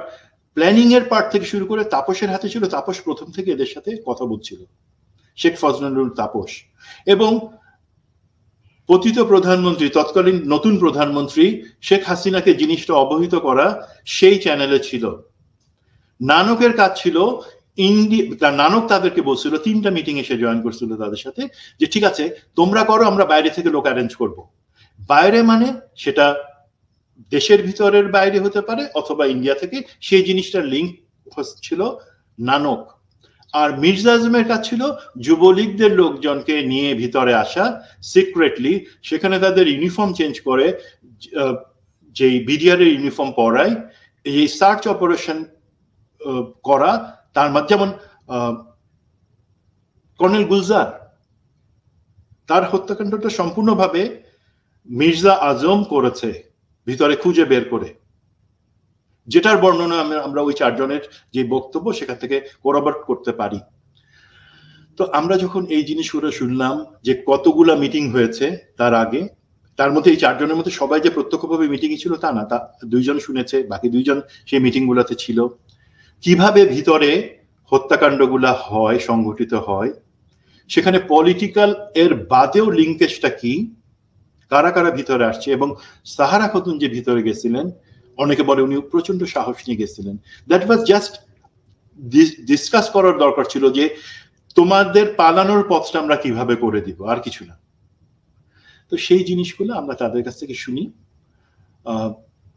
প্ল্যানিং এর পার্ট থেকে শুরু করে তাপসের হাতে ছিল। তাপস প্রথম থেকে এদের সাথে কথা বলছিল, শেখ ফজলুল তাপস। এবং পতিত প্রধানমন্ত্রী, তৎকালীন নতুন প্রধানমন্ত্রী শেখ হাসিনাকে জিনিসটা অবহিত করা সেই চ্যানেলে ছিল। নানকের কাজ ছিল নানক তাদেরকে বলছিল, 3টা মিটিং এসে জয়েন করছিল তাদের সাথে, যে ঠিক আছে তোমরা করো, আমরা বাইরে থেকে লোক অ্যারেঞ্জ করব। বাইরে মানে সেটা দেশের ভিতরের বাইরে হতে পারে অথবা ইন্ডিয়া থেকে, সেই জিনিসটার লিঙ্ক ছিল নানক। আর মির্জা আজমের কাজ ছিল যুবলীগদের লোকজনকে নিয়ে ভিতরে আসা সিক্রেটলি, সেখানে তাদের ইউনিফর্ম চেঞ্জ করে, যে বিডিআর এর ইউনিফর্ম পরায়, এই সার্চ অপারেশন করা। তার মধ্যে যেমন কর্নেল গুলজার, তার হত্যাকাণ্ডটা সম্পূর্ণভাবে মির্জা আজম করেছে, ভিতরে খুঁজে বের করে, যেটার বর্ণনা আমরা ওই 4 জনের যে বক্তব্য সেখান থেকে কোরাবর্ট করতে পারি। তো আমরা যখন এই জিনিসগুলো শুনলাম যে কতগুলা মিটিং হয়েছে তার আগে, তার মধ্যে এই 4 জনের মধ্যে সবাই যে প্রত্যক্ষভাবে মিটিংয়ে ছিল তা না, তা 2 জন শুনেছে, বাকি 2 জন সেই মিটিং গুলাতে ছিল। কিভাবে ভিতরে হত্যাকাণ্ডগুলা হয়, সংগঠিত হয়, সেখানে পলিটিক্যাল এর বাদেও লিঙ্কেজটা কি, কারা কারা ভিতরে আসছে। এবং সাহারা খাতুন যে ভিতরে গেছিলেন, অনেকে বলে উনি প্রচন্ড সাহস নিয়ে গেছিলেন। দ্যাট ওয়াজ জাস্ট ডিসকাস করার দরকার ছিল যে তোমাদের পালানোর পথটা আমরা কিভাবে করে দিব, আর কিছু না। তো সেই জিনিসগুলো আমরা তাদের কাছ থেকে শুনি,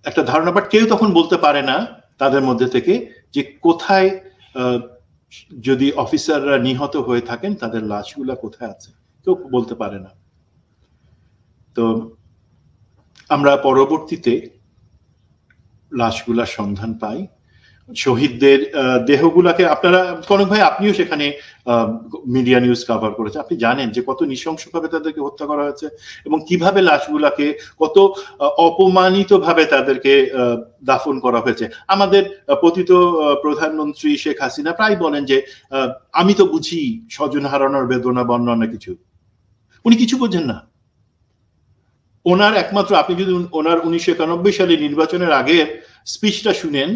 একটা ধারণা। বাট কেউ তখন বলতে পারে না তাদের মধ্যে থেকে যে কোথায় যদি অফিসাররা নিহত হয়ে থাকেন তাদের লাশগুলা কোথায় আছে, কেউ বলতে পারে না। তো আমরা পরবর্তীতে লাশগুলার সন্ধান পাই, শহীদদের দেহগুলাকে। আপনারা কনক ভাই, আপনিও সেখানে মিডিয়া নিউজ কভার করেছেন, আপনি জানেন যে কত নৃশংসভাবে তাদেরকে হত্যা করা হয়েছে এবং কিভাবে লাশগুলাকে কত অপমানিত ভাবে তাদেরকে দাফন করা হয়েছে। আমাদের পতিত প্রধানমন্ত্রী শেখ হাসিনা প্রায় বলেন যে আমি তো বুঝি স্বজন হারানোর বেদনা বা অন্যান্য কিছু, উনি কিছু বোঝেন না। ওনার একমাত্র, আপনি যদি ওনার 1991 সালে নির্বাচনের আগের স্পিচটা শুনেন,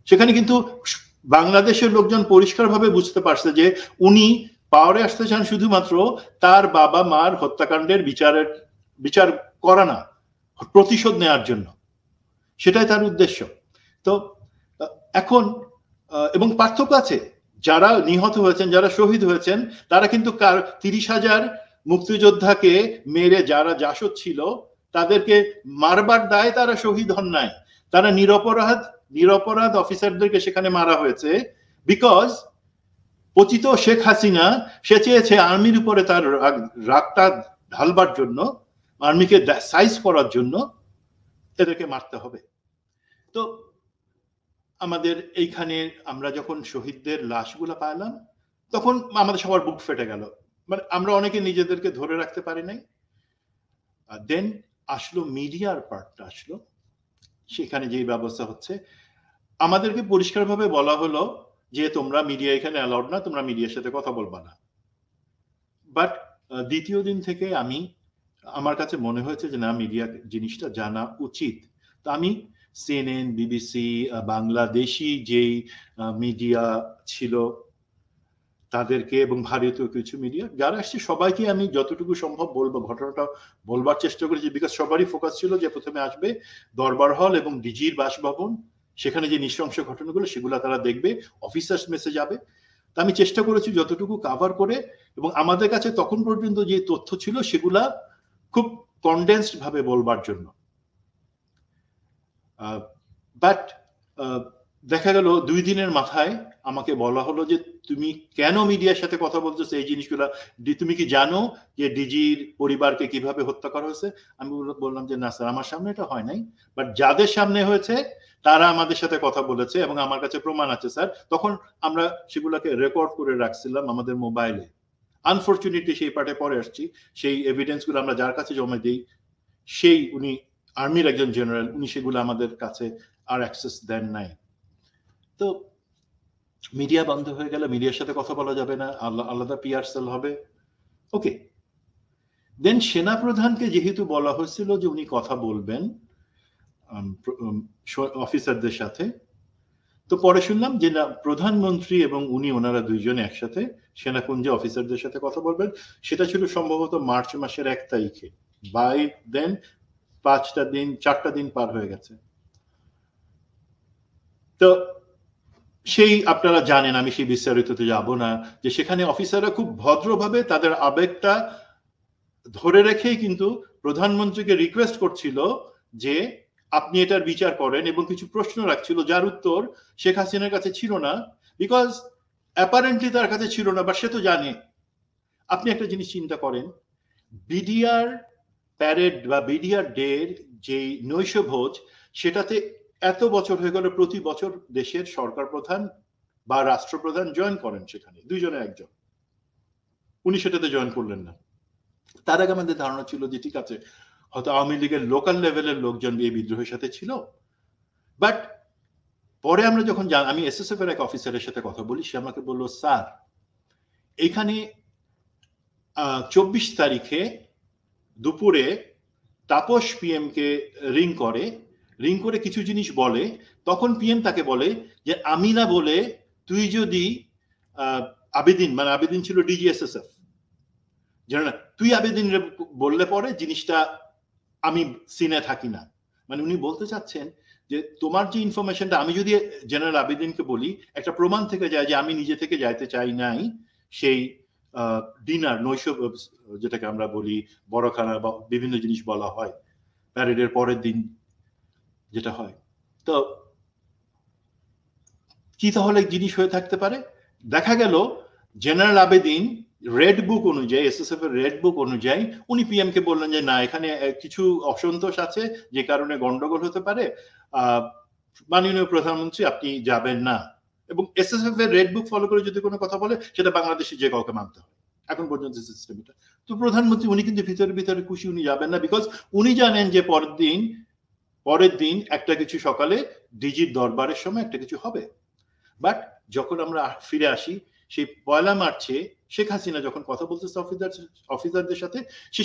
সেখানে কিন্তু বাংলাদেশের লোকজন পরিষ্কারভাবে বুঝতে পারছে যে উনি পাওয়ারে আসতে চান শুধুমাত্র তার বাবা মার হত্যাকাণ্ডের বিচার করা না, প্রতিশোধ নেওয়ার জন্য, সেটাই তার উদ্দেশ্য। তো এখন এবং পার্থক্য আছে, যারা নিহত হয়েছেন, যারা শহীদ হয়েছেন, তারা কিন্তু 30,000 মুক্তিযোদ্ধাকে মেরে যারা জাসদ ছিল তাদেরকে মারবার দায়ে তারা শহীদ হন নাই, তারা নিরপরাধ অফিসারদেরকে সেখানে মারা হয়েছে। বিকজ পতিত শেখ হাসিনা সে চেয়েছে আর্মির উপরে তার রাগটা ঢালবার জন্য, আর্মিকে সাইজ করার জন্য এদেরকে মারতে হবে। তো আমাদের এইখানে আমরা যখন শহীদদের লাশগুলো পাইলাম তখন আমাদের সবার বুক ফেটে গেল, মানে আমরা অনেকে নিজেদেরকে ধরে রাখতে পারি নাই। দেন আসলো মিডিয়ার পার্টটা আসলো, সেখানে যে ব্যবস্থা হচ্ছে আমাদেরকে পরিষ্কারভাবে বলা হলো যে তোমরা মিডিয়া এখানে অ্যালাউড না, তোমরা মিডিয়ার সাথে কথা বলবা না। বাট দ্বিতীয় দিন থেকে আমার কাছে মনে হয়েছে যে না, মিডিয়া জিনিসটা জানা উচিত। তো আমি সিএনএন, বিবিসি, বাংলাদেশি যেই মিডিয়া ছিল তাদেরকে এবং ভারতীয় কিছু মিডিয়া যারা আসছে সবাইকে আমি যতটুকু সম্ভব বলবো, ঘটনাটা বলবার চেষ্টা করেছি, বিকজ সবারই ফোকাস ছিল যে প্রথমে আসবে দরবার হল এবং ডিজির বাসভবন, সেখানে যে নৃশংস ঘটনাগুলো সেগুলো তারা দেখবে, অফিসার্স মেসে যাবে। তা আমি চেষ্টা করেছি যতটুকু কাভার করে, এবং আমাদের কাছে তখন পর্যন্ত যে তথ্য ছিল সেগুলা খুব কনডেন্সড ভাবে বলবার জন্য। বাট দেখা গেল 2 দিনের মাথায় আমাকে বলা হলো যে তুমি কেন মিডিয়ার সাথে কথা বলছো এই জিনিসগুলা, তুমি কি জানো যে ডিজির পরিবারকে কিভাবে হত্যা করা হয়েছে? আমি বললাম যে না স্যার, আমার সামনে এটা হয় নাই, বাট যাদের সামনে হয়েছে তারা আমাদের সাথে কথা বলেছে এবং আমার কাছে প্রমাণ আছে স্যার। তখন আমরা সেগুলোকে রেকর্ড করে রাখছিলাম আমাদের মোবাইলে। আনফরচুনেটলি সেই পার্টে পরে আসছি, সেই এভিডেন্স গুলো আমরা যার কাছে জমা দিই, সেই উনি আর্মির একজন জেনারেল, উনি সেগুলো আমাদের কাছে আর অ্যাক্সেস দেন নাই। তো মিডিয়া বন্ধ হয়ে গেল, মিডিয়ার সাথে কথা বলা যাবে না, আলাদা পিআর সেল হবে। ওকে, দেন সেনাপ্রধানকে যেহেতু বলা হয়েছিল যে উনি কথা বলবেন অফিসারদের সাথে, তো পরে শুনলাম যে না, প্রধানমন্ত্রী এবং উনি ওনারা দুইজনে একসাথে সেনাকুঞ্জে অফিসারদের সাথে কথা বলবেন। সেটা ছিল সম্ভবত মার্চ মাসের 1 তারিখে। বাই দেন 4টা দিন পার হয়ে গেছে। তো সেই আপনারা জানেন, আমি সেই বিস্তারিততে যাব না, যে সেখানে অফিসাররা খুব ভদ্রভাবে তাদের আবেগটা ধরে রেখেই কিন্তু প্রধানমন্ত্রীকে রিকোয়েস্ট করছিল যে আপনি এটার বিচার করেন, এবং কিছু প্রশ্ন রাখছিল যার উত্তর শেখ হাসিনার কাছে ছিল না, বিকজ অ্যাপারেন্টলি তার কাছে ছিল না, বা সে তো জানে। আপনি একটা জিনিস চিন্তা করেন, বিডিআর প্যারেড বা বিডিআর ডে যে নৈশভোজ, সেটাতে এত বছর হয়ে গেল প্রতি বছর দেশের সরকার প্রধান বা রাষ্ট্রপ্রধান জয়েন করেন, সেখানে 2 জনের 1 জন। উনি সেটাতে জয়েন করলেন না। তার আগে আমাদের ধারণা ছিল যে ঠিক আছে, হয়তো আওয়ামী লীগের লোকাল লেভেলের লোকজন এই বিদ্রোহের সাথে ছিল। বাট পরে আমরা যখন আমি এসএসএফ এর এক অফিসারের সাথে কথা বলি, সে আমাকে বলল স্যার, এখানে 24 তারিখে দুপুরে তাপস পিএম কে রিং করে কিছু জিনিস বলে, তখন পিএম তাকে বলে যে আমি না বলে তুই যদি আবেদিন ছিল ডিজিএসএসএফ, জানো না, তুই আবেদিন বললে পরে জিনিসটা আমি সিনে থাকি না। মানে উনি বলতে চাচ্ছেন যে তোমার যে ইনফরমেশনটা আমি যদি জেনারেল আবেদিনকে বলি, একটা প্রমাণ থেকে যায় যে আমি নিজে থেকে যাইতে চাই নাই সেই ডিনার, নৈশভ যেটাকে আমরা বলি বড়খানা বা বিভিন্ন জিনিস বলা হয়, প্যারেডের পরের দিন যেটা হয়। তো কি তাহলে জিনিস হয়ে থাকতে পারে? দেখা গেল জেনারেল আবেদিন রেড বুক অনুযায়ী, এসএসএফ এর রেড বুক অনুযায়ী উনি পিএম কে বললেন যে না, এখানে কিছু অসন্তোষ আছে যে কারণে গন্ডগোল হতে পারে, মাননীয় প্রধানমন্ত্রী আপনি যাবেন না। এবং এসএসএফ এর রেড বুক ফলো করে যদি কোনো কথা বলে সেটা বাংলাদেশে যে কাউকে মানতে হয়, এখন পর্যন্ত সিস্টেম এটা। তো প্রধানমন্ত্রী উনি কিন্তু ভিতরে খুশি, উনি যাবেন না, বিকজ উনি জানেন যে পরের দিন একটা কিছু সকালে ডিজির দরবারের সময় একটা কিছু হবে। বাট যখন আমরা ফিরে আসি সেই 1 মার্চে শেখ হাসিনা যখন কথা বলতেছে অফিসারদের সাথে,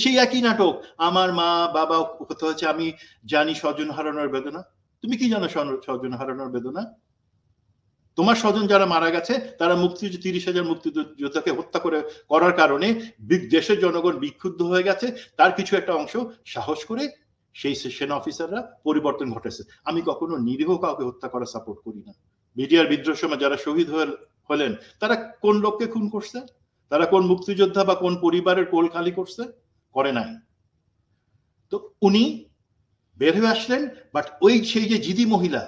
সেই একই নাটক, আমার মা বাবা হতে হচ্ছে, আমি জানি স্বজন হারানোর বেদনা। তুমি কি জানো স্বজন হারানোর বেদনা? তোমার স্বজন যারা মারা গেছে তারা 30,000 মুক্তিযোদ্ধাকে হত্যা করার কারণে দেশের জনগণ বিক্ষুব্ধ হয়ে গেছে, তার কিছু একটা অংশ সাহস করে সেই সেনা অফিসাররা পরিবর্তন ঘটেছে। আমি কখনো নিরীহ কাউকে হত্যা করা সাপোর্ট করি না। বিডিআর বিদ্রোহের সময় যারা শহীদ হলেন তারা কোন লোককে খুন করছে? তারা কোন মুক্তিযোদ্ধা বা কোন পরিবারের কোল খালি করছে? করে নাই। তো উনি বের হয়ে আসলেন, বাট সেই যে জিদি মহিলা,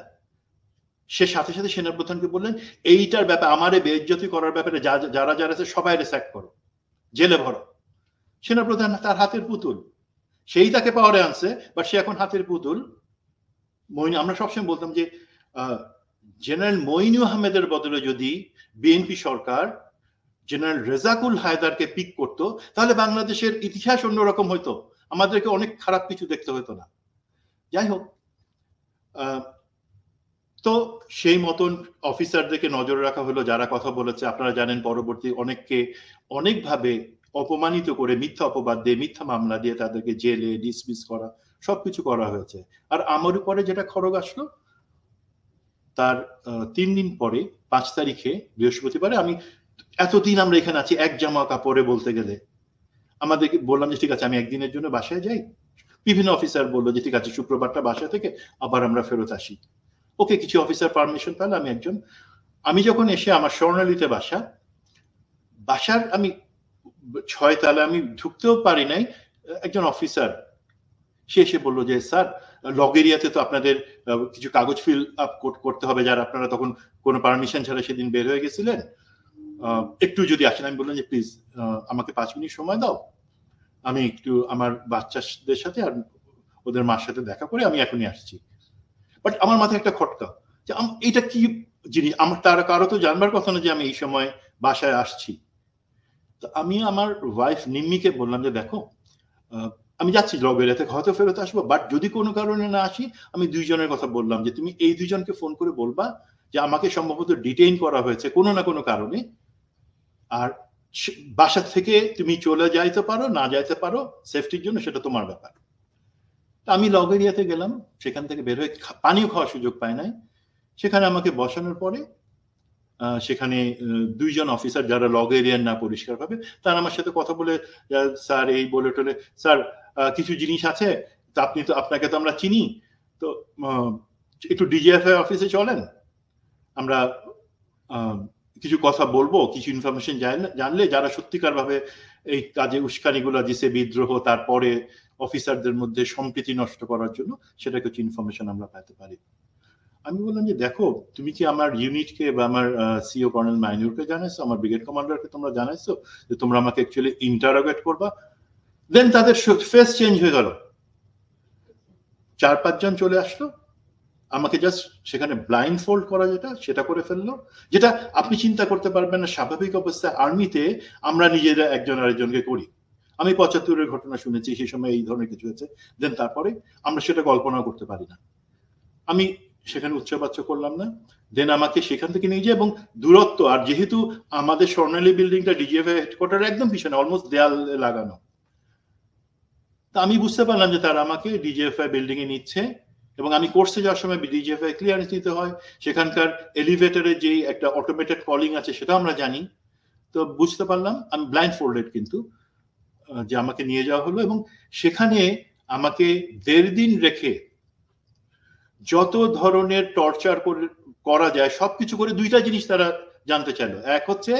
সে সাথে সাথে সেনাপ্রধানকে বললেন এইটার ব্যাপারে, আমারে বেইজ্জতি করার ব্যাপারে যারা আছে সবাই রিস্যাক করো, জেলে ভরো। সেনাপ্রধান তার হাতের পুতুল, সেই তাকে পাওয়ারে আনছে, বাট সে এখন হাতের পুতুল। আমরা সবসময় বলতাম যে জেনারেল মঈনু আহমেদের বদলে যদি বিএনপি সরকার জেনারেল রেজাকুল হায়দারকে পিক করতো, তাহলে বাংলাদেশের ইতিহাস অন্যরকম হইতো, আমাদেরকে অনেক খারাপ কিছু দেখতে হতো না। যাই হোক, তো সেই মতন অফিসারদেরকে নজরে রাখা হলো যারা কথা বলেছে। আপনারা জানেন পরবর্তী অনেককে অনেকভাবে অপমানিত করে মিথ্যা অপবাদ দিয়ে মিথ্যা মামলা দিয়ে তাদেরকে জেলে ডিসমিস করা সবকিছু করা হয়েছে। আর আমার উপরে যেটা খড়গ আসলো তার 3 দিন পরে 5 তারিখে বৃহস্পতিবারে, আমি এতদিন আমরা এখানে আছি এক জামা কাপড়ে বলতে গেলে, আমাদেরকে বললাম যে ঠিক আছে আমি একদিনের জন্য বাসায় যাই। বিভিন্ন অফিসার বললো যে ঠিক আছে শুক্রবারটা বাসা থেকে আবার আমরা ফেরত আসি। ওকে, কিছু অফিসার পারমিশন পেলে আমি যখন এসে আমার স্বর্ণালীতে বাসার আমি 6 তালে আমি ঢুকতেও পারি নাই, একজন অফিসার সে এসে বললো যে স্যার লগ এরিয়াতে তো আপনাদের কিছু কাগজ ফিল আপ করতে হবে, যারা আপনারা তখন কোনো পারমিশন ছাড়া সেদিন বের হয়ে গেছিলেন, একটু যদি আসেন। আমি বললাম যে প্লিজ আমাকে 5 মিনিট সময় দাও, আমি একটু আমার বাচ্চাদের সাথে আর ওদের মার সাথে দেখা করে আমি এখনই আসছি। বাট আমার মাথায় একটা খটকা যে এটা কি জিনিস, আমার তারা কারো তো জানবার কথা না যে আমি এই সময় বাসায় আসছি। তো আমি আমার ওয়াইফ নিম্মিকে বললাম যে দেখো আমি যাচ্ছি লগ এরিয়াতে, হয়তো ফেরত আসবো, বাট যদি কোনো কারণে না আসি, আমি 2 জনের কথা বললাম যে তুমি এই 2 জনকে ফোন করে বলবা যে আমাকে সম্ভবত ডিটেইন করা হয়েছে কোনো না কোনো কারণে, আর বাসা থেকে তুমি চলে যাইতে পারো না যাইতে পারো, সেফটির জন্য সেটা তোমার ব্যাপার। আমি লগ এরিয়াতে গেলাম, সেখান থেকে বের হয়ে পানিও খাওয়ার সুযোগ পাই নাই। সেখানে আমাকে বসানোর পরে সেখানে 2 জন অফিসার যারা লগ এরিয়ার না পরিষ্কার ভাবে, তারা আমার সাথে কথা বলে স্যার এই বলে টলে, স্যার কিছু জিনিস আছে তো আপনাকে তো আমরা চিনি, তো একটু ডিজিএফআই অফিসে চলেন, আমরা কিছু কথা বলবো, কিছু ইনফরমেশন জানলে যারা সত্যিকার ভাবে এই কাজে উস্কানিগুলো দিছে, বিদ্রোহ তারপরে অফিসারদের মধ্যে সম্প্রীতি নষ্ট করার জন্য, সেটা কিছু ইনফরমেশন আমরা পেতে পারি। আমি বললাম যে দেখো তুমি কি আমার ইউনিটকে বা আমার সিও কর্নেল মাইনুরকে জানাইছো, আমার ব্রিগেড কমান্ডারকে তোমরা জানাইছো যে তোমরা আমাকে অ্যাকচুয়ালি ইন্টারোগেট করবা? দেন তাদের ফেস চেঞ্জ হয়ে গেল, 4-5 জন চলে আসলো, আমাকে জাস্ট সেখানে ব্লাইন্ড ফোল্ড করা সেটা করে ফেললো, যেটা আপনি চিন্তা করতে পারবেন না স্বাভাবিক অবস্থায় আর্মিতে আমরা নিজেরা একজন আরেকজনকে করি। আমি 75-এর ঘটনা শুনেছি, সেই সময় এই ধরনের কিছু হয়েছে, দেন তারপরে আমরা সেটা কল্পনা করতে পারি না। আমি সেখানে উচ্চবাচ্য করলাম না, দেন আমাকে সেখান থেকে নিয়ে যায়, এবং দূরত্ব, আর যেহেতু আমাদের স্বর্ণালী বিল্ডিংটা ডিজিএফআই হেডকোয়ার্টার একদম পিছনে, অলমোস্ট দেয়ালে লাগানো, তা আমি বুঝতে পারলাম যে তারা আমাকে ডিজিএফআই বিল্ডিং এ নিচ্ছে, এবং আমি কোর্সে যাওয়ার সময় ডিজিএফআই ক্লিয়ারেন্স নিতে হয়, সেখানকার এলিভেটরে যে একটা অটোমেটেড কলিং আছে সেটা আমরা জানি। তো বুঝতে পারলাম, আমি ব্লাইন্ড ফোল্ডেড কিন্তু, যে আমাকে নিয়ে যাওয়া হলো, এবং সেখানে আমাকে 1.5 দিন রেখে যত ধরনের টর্চার করা যায় সবকিছু করে 2টা জিনিস তারা জানতে চাইলো। এক হচ্ছে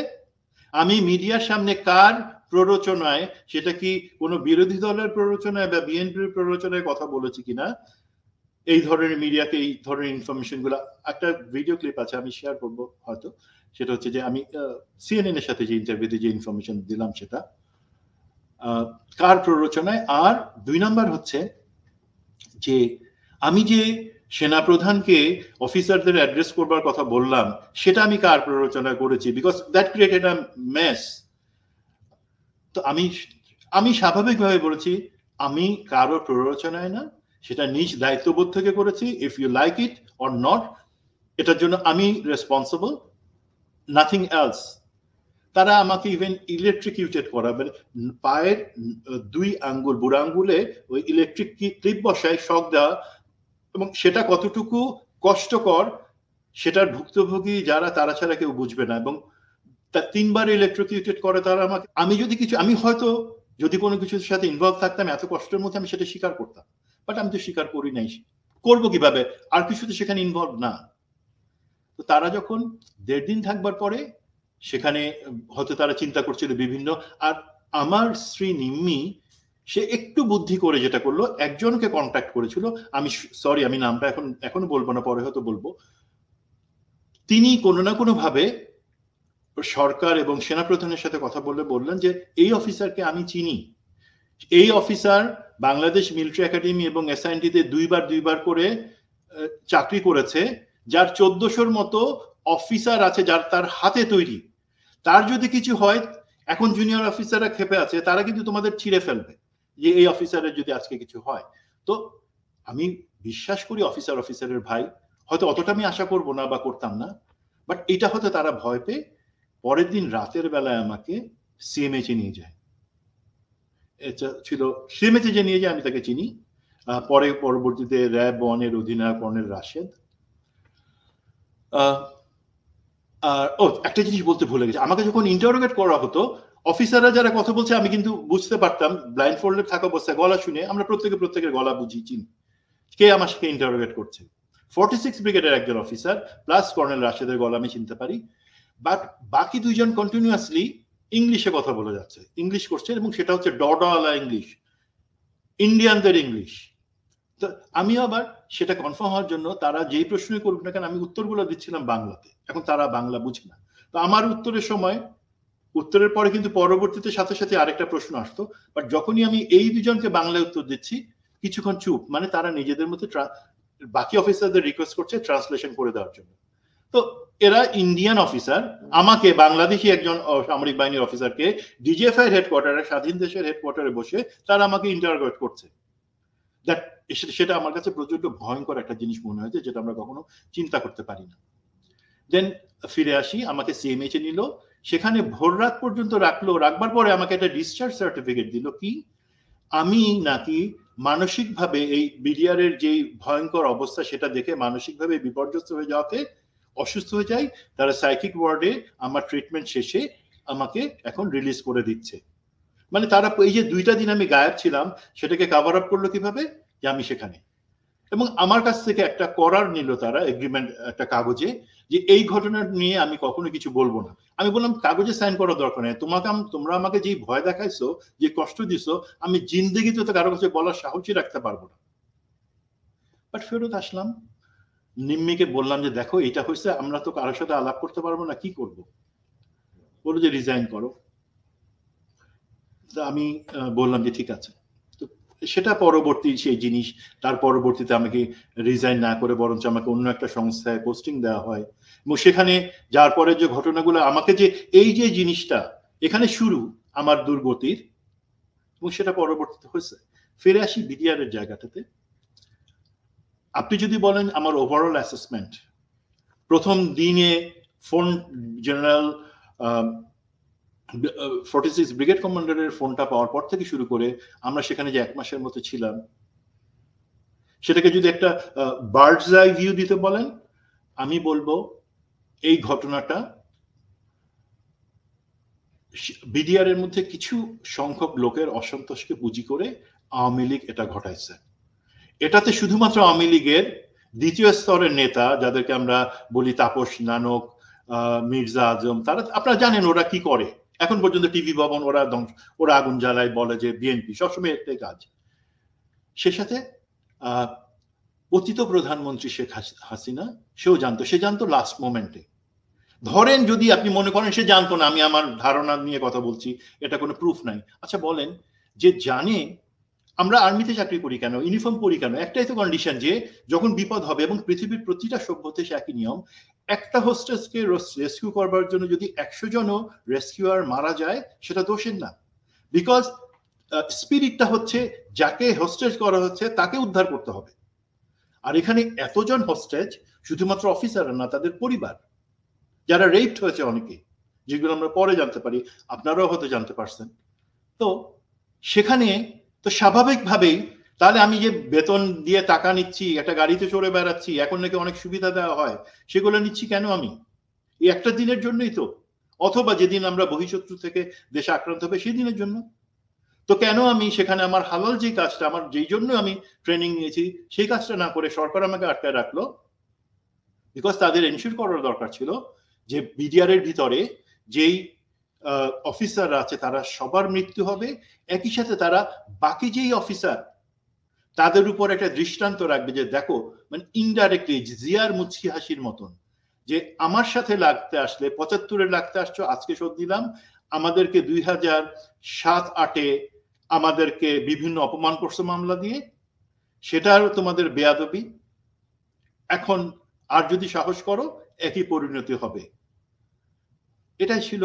আমি মিডিয়ার সামনে কার প্ররোচনায়, সেটা কি কোনো বিরোধী দলের প্ররোচনায় বা বিএনপির প্ররোচনায় কথা বলেছি কিনা, এই ধরনের মিডিয়াকে এই ধরনের ইনফরমেশন গুলা। একটা ভিডিও ক্লিপ আছে, আমি শেয়ার করবো হয়তো, সেটা হচ্ছে যে আমি সিএনএন এর সাথে যে ইন্টারভিউতে যে ইনফরমেশন দিলাম সেটা কার প্ররোচনায়। আর 2 নাম্বার হচ্ছে যে আমি যে সেনাপ্রধানকে অফিসারদের অ্যাড্রেস করবার কথা বললাম, সেটা আমি কার প্ররোচনায় করেছি, because that created a mace. তো আমি স্বাভাবিকভাবে বলেছি আমি কারো প্ররোচনায় না, সেটা নিজ দায়িত্ববোধ থেকে করেছি। If you like it or not, এটার জন্য আমি রেসপন্সিবল, নাথিং এলস। তারা আমাকে ইভেন ইলেকট্রিকিউটেড করা, মানে পায়ের 2 আঙ্গুল, বুড়া আঙ্গুলে ওই ইলেকট্রিক ক্লিপ বসায় শক দেওয়া, এবং সেটা কতটুকু কষ্টকর সেটার ভুক্তভোগী যারা, তারা ছাড়া কেউ বুঝবে না। এবং 3 বার ইলেকট্রিকিউটেড করে তারা আমাকে। আমি হয়তো যদি কোনো কিছুর সাথে ইনভলভ থাকতাম, এত কষ্টের মধ্যে আমি সেটা স্বীকার করতাম, বাট আমি তো স্বীকার করি নাই, করবো কিভাবে, আর কিছু তো সেখানে ইনভলভ না। তো তারা যখন 1.5 দিন থাকবার পরে সেখানে হয়তো তারা চিন্তা করছিল বিভিন্ন, আর আমার স্ত্রী নিম্মি সে একটু বুদ্ধি করে যেটা করলো, একজনকে কন্ট্যাক্ট করেছিল, আমি সরি আমি নামটা এখনো বলবো না, পরে হয়তো বলবো। তিনি কোনো না কোনো ভাবে সরকার এবং সেনাপ্রধানের সাথে কথা বললেন যে এই অফিসারকে আমি চিনি, এই অফিসার বাংলাদেশ মিলিটারি একাডেমি এবং এসআইএনটিতে 2 বার করে চাকরি করেছে, যার 1400-র মতো অফিসার আছে, যার তার হাতে তৈরি। তার যদি কিছু হয়, এখন জুনিয়র অফিসাররা খেপে আছে, তারা কিন্তু তোমাদের ছিঁড়ে ফেলবে, যে এই অফিসারের যদি আজকে কিছু হয়। তো আমি বিশ্বাস করি অফিসারের ভাই, হয়তো অতটা আমি আশা করব না বা করতাম না, বাট এটা হয়তো তারা ভয় পেয়ে পরের দিন রাতের বেলায় আমাকে সিএমএইচে নিয়ে যায়। এটা ছিল সিএমএইচে যে নিয়ে যায় আমি তাকে চিনি, পরবর্তীতে র্যাব 1 এর অধিনায়ক কর্নেল রাশেদ। আর একটা জিনিস বলতে ভুলে গেছি, আমাকে যখন ইন্টারোগেট করা হতো অফিসাররা যারা কথা বলছে আমি কিন্তু বুঝতে পারতাম, ব্লাইন্ড ফোল্ডে থাকা অবস্থায় গলা শুনে আমরা প্রত্যেকের গলা বুঝি, চিনি কে আমার সাথে ইন্টারোগেট করছে। 46 ব্রিগেডের একজন অফিসার প্লাস কর্নেল রাশেদের গলা আমি চিনতে পারি, বাট বাকি দুইজন কন্টিনিউয়াসলি ইংলিশে কথা বলে যাচ্ছে, ইংলিশ করছে, এবং সেটা হচ্ছে ডডাওয়ালা ইংলিশ, ইন্ডিয়ানদের ইংলিশ। তো আমি আবার সেটা কনফার্ম হওয়ার জন্য তারা যেই প্রশ্নই করুক না কেন আমি উত্তরগুলো দিচ্ছিলাম বাংলাতে, এখন তারা বাংলা বুঝে না। তো আমার উত্তরের পরে কিন্তু পরবর্তীতে সাথে সাথে আরেকটা প্রশ্ন আসতো, বাট যখনই আমি এই দুজনকে বাংলায় উত্তর দিচ্ছি কিছুক্ষণ চুপ, মানে তারা নিজেদের মধ্যে বাকি অফিসারদের রিকোয়েস্ট করছে ট্রান্সলেশন করে দেওয়ার জন্য। তো এরা ইন্ডিয়ান অফিসার আমাকে বাংলাদেশি একজন সামরিক বাহিনীর অফিসারকে ডিজিএফআই এর হেডকোয়ার্টারে, স্বাধীন দেশের হেডকোয়ার্টারে বসে তারা আমাকে ইন্টারোগেট করছে। সেটা আমার কাছে প্রচন্ড ভয়ঙ্কর একটা জিনিস মনে হয়েছে, যেটা আমরা কখনো চিন্তা করতে পারি না। দেন ফিরে আসি, আমাকে সিএমএইচে নিল, সেখানে ভোর রাত পর্যন্ত রাখবার পরে আমাকে একটা ডিসচার্জ সার্টিফিকেট দিল কি আমি নাকি মানসিকভাবে এই বিডিআর এর যে ভয়ঙ্কর অবস্থা সেটা দেখে মানসিকভাবে বিপর্যস্ত হয়ে যাওয়াতে অসুস্থ হয়ে যাই, তারা সাইকিক ওয়ার্ডে আমার ট্রিটমেন্ট শেষে আমাকে এখন রিলিজ করে দিচ্ছে। মানে তারা এই যে 2টা দিন আমি গায়েব ছিলাম সেটাকে কাভার আপ করলো কিভাবে, যে আমি সেখানে, এবং আমার কাছ থেকে একটা করার নিল তারা এগ্রিমেন্ট একটা কাগজে, যে এই ঘটনা নিয়ে আমি কখনো কিছু বলবো না। আমি বললাম কাগজে সাইন করার দরকার নেই, তোমরা আমাকে যে ভয় দেখাইছো, যে কষ্ট দিছো, আমি জিন্দেগিতে তো কারো কাছে বলার সাহসই রাখতে পারবো না। বাট ফেরত আসলাম, নিম্মিকে বললাম যে দেখো এটা হয়েছে, আমরা তো কারোর সাথে আলাপ করতে পারবো না, কি করব? বললো যে রিজাইন করো। আমি বললাম যে ঠিক আছে। তো সেটা পরবর্তী সেই জিনিস, তার পরবর্তীতে আমাকে রিজাইন না করে বরঞ্চ আমাকে অন্য একটা সংস্থায় পোস্টিং দেওয়া হয়, এবং সেখানে যার পরে যে ঘটনাগুলো আমাকে যে এই যে জিনিসটা এখানে শুরু আমার দুর্গতির, এবং সেটা পরবর্তীতে হয়েছে। ফিরে আসি বিডিআর এর জায়গাটাতে। আপনি যদি বলেন আমার ওভারঅল অ্যাসেসমেন্ট, প্রথম দিনে ফোন জেনারেল 46 ব্রিগেড কমান্ডারের ফোনটা পাওয়ার পর থেকে শুরু করে আমরা সেখানে যে 1 মাসের মতো ছিলাম, সেটাকে যদি একটা বার্ডস আই ভিউ দিতে বলেন, আমি বলবো এই ঘটনাটা বিডিআর এর মধ্যে কিছু সংখ্যক লোকের অসন্তোষকে পুঁজি করে আওয়ামী লীগ এটা ঘটাইছে। এটাতে শুধুমাত্র আওয়ামী লীগের দ্বিতীয় স্তরের নেতা, যাদেরকে আমরা বলি তাপস নানক, মির্জা আজম, তারা আপনারা জানেন ওরা কি করে, এখন পর্যন্ত টিভি ভবন ওরা আগুন জ্বালায়, বলে যে বিএনপি, সবসময় একটাই কাজ। সে সাথে পতিত প্রধানমন্ত্রী শেখ হাসিনা, সেও জানতো, সে জানতো লাস্ট মোমেন্টে। ধরেন যদি আপনি মনে করেন সে জানতো না, আমি আমার ধারণা নিয়ে কথা বলছি, এটা কোনো প্রুফ নাই, আচ্ছা বলেন, যে জানে আমরা আর্মিতে চাকরি করি কেন, ইউনিফর্ম পরি কেন, একটাই তো কন্ডিশন যে যখন বিপদ হবে, এবং পৃথিবীর প্রতিটা সভ্যতে সে একই নিয়ম, একটা হোস্টেসকে রেস্কিউ করবার জন্য যদি 100 জনও রেস্কিউয়ার মারা যায় সেটা দোষের না, বিকজ স্পিরিটটা হচ্ছে যাকে হোস্টেজ করা হচ্ছে তাকে উদ্ধার করতে হবে। আর এখানে এতজন হোস্টেজ শুধুমাত্র অফিসার না, তাদের পরিবার যারা রেপড হয়েছে অনেকে, যেগুলো আমরা পরে জানতে পারি, আপনারাও হয়তো জানতে পারছেন। তো সেখানে তো স্বাভাবিকভাবেই, তাহলে আমি যে বেতন দিয়ে টাকা নিচ্ছি, একটা গাড়িতে চড়ে বেড়াচ্ছি, এখন নাকি অনেক সুবিধা দেওয়া হয়, সেগুলো নিচ্ছি কেন আমি? এই একটা দিনের জন্যই তো, অথবা যেদিন আমরা বহিঃশত্রু থেকে দেশে আক্রান্ত হবে সেই দিনের জন্য। তো কেন আমি সেখানে আমার হালাল যে কাজটা, আমার যেই জন্য আমি ট্রেনিং নিয়েছি, সেই কাজটা না করে সরকার আমাকে আটকায় রাখলো? বিকজ তাদের এনশিওর করার দরকার ছিল যে বিডিআর এর ভিতরে যেই অফিসাররা আছে তারা সবার মৃত্যু হবে, একই সাথে তারা বাকি যেই অফিসার তাদের উপর একটা দৃষ্টান্ত রাখবে, যে দেখো, মানে ইনডাইরেক্টলি জিয়ার মুচকি হাসির মতন, যে আমার সাথে লাগতে আসলে 75-এ লাগতে আসছো, আজকে শোধ দিলাম, আমাদেরকে 2007-08-এ আমাদেরকে বিভিন্ন অপমান করছো মামলা দিয়ে, সেটার তোমাদের বেয়াদবি, এখন আর যদি সাহস করো একই পরিণতি হবে। এটাই ছিল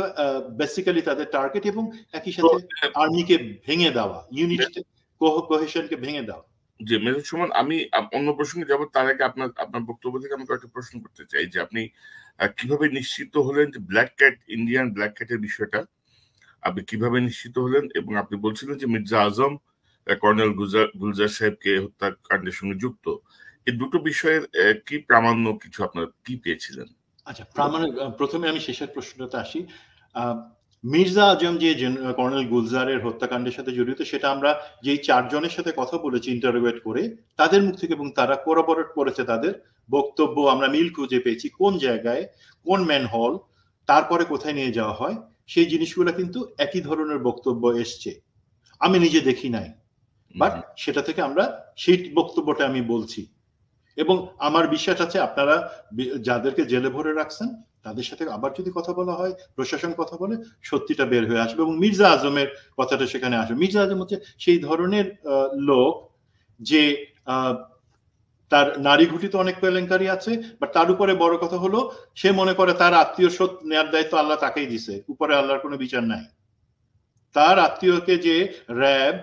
বেসিক্যালি তাদের টার্গেট, এবং একই সাথে আর্মিকে ভেঙে দেওয়া, ইউনিট কোহেশনকে ভেঙে দেওয়া। যে মেজর সুমন, আমি অন্য প্রসঙ্গে যাব তার আগে আপনার বক্তব্য থেকে আমি কয়েকটা প্রশ্ন করতে চাই যে আপনি কিভাবে নিশ্চিত হলেন যে ব্ল্যাক ক্যাট, ইন্ডিয়ান ব্ল্যাক ক্যাটের বিষয়টা আপনি কিভাবে নিশ্চিত হলেন? এবং আপনি বলছিলেন যে মির্জা আজম কর্নেল গুলজার সাহেবকে হত্যাকাণ্ডের সঙ্গে যুক্ত। এই দুটো বিষয়ের কি প্রামাণ্য কিছু আপনার কি পেয়েছিলেন? আচ্ছা, প্রামাণ্য প্রথমে আমি শেষের প্রশ্নটাতে আসি। মির্জা আজম যে কর্নেল গুলজারের হত্যাকাণ্ডের সাথে জড়িত, সেটা আমরা যেই 4 জনের সাথে কথা বলেছি ইন্টারোগেট করে তাদের মুখ থেকে, এবং তারা কোরাবরেট করেছে তাদের বক্তব্য, আমরা মিল খুঁজে পেয়েছি কোন জায়গায়, কোন ম্যান হল, তারপরে কোথায় নিয়ে যাওয়া হয়, সেই জিনিসগুলো কিন্তু একই ধরনের বক্তব্য এসছে। আমি নিজে দেখি নাই, বাট সেটা থেকে আমরা সেই বক্তব্যটা আমি বলছি। এবং আমার বিশ্বাস আছে আপনারা যাদেরকে জেলে ভরে রাখছেন তাদের সাথে আবার যদি কথা বলা হয়, প্রশাসন কথা বলে, সত্যিটা বের হয়ে আসবে এবং মির্জা আজমের কথাটা সেখানে আসবে। মির্জা আজম হচ্ছে সেই ধরনের লোক যে তার নারী ঘটিত অনেক কেলেঙ্কারি আছে, বাট তার উপরে বড় কথা হলো সে মনে করে তার আত্মীয় শোধ নেয়ার দায়িত্ব আল্লাহ তাকেই দিছে, উপরে আল্লাহর কোনো বিচার নাই। তার আত্মীয়কে যে র্যাব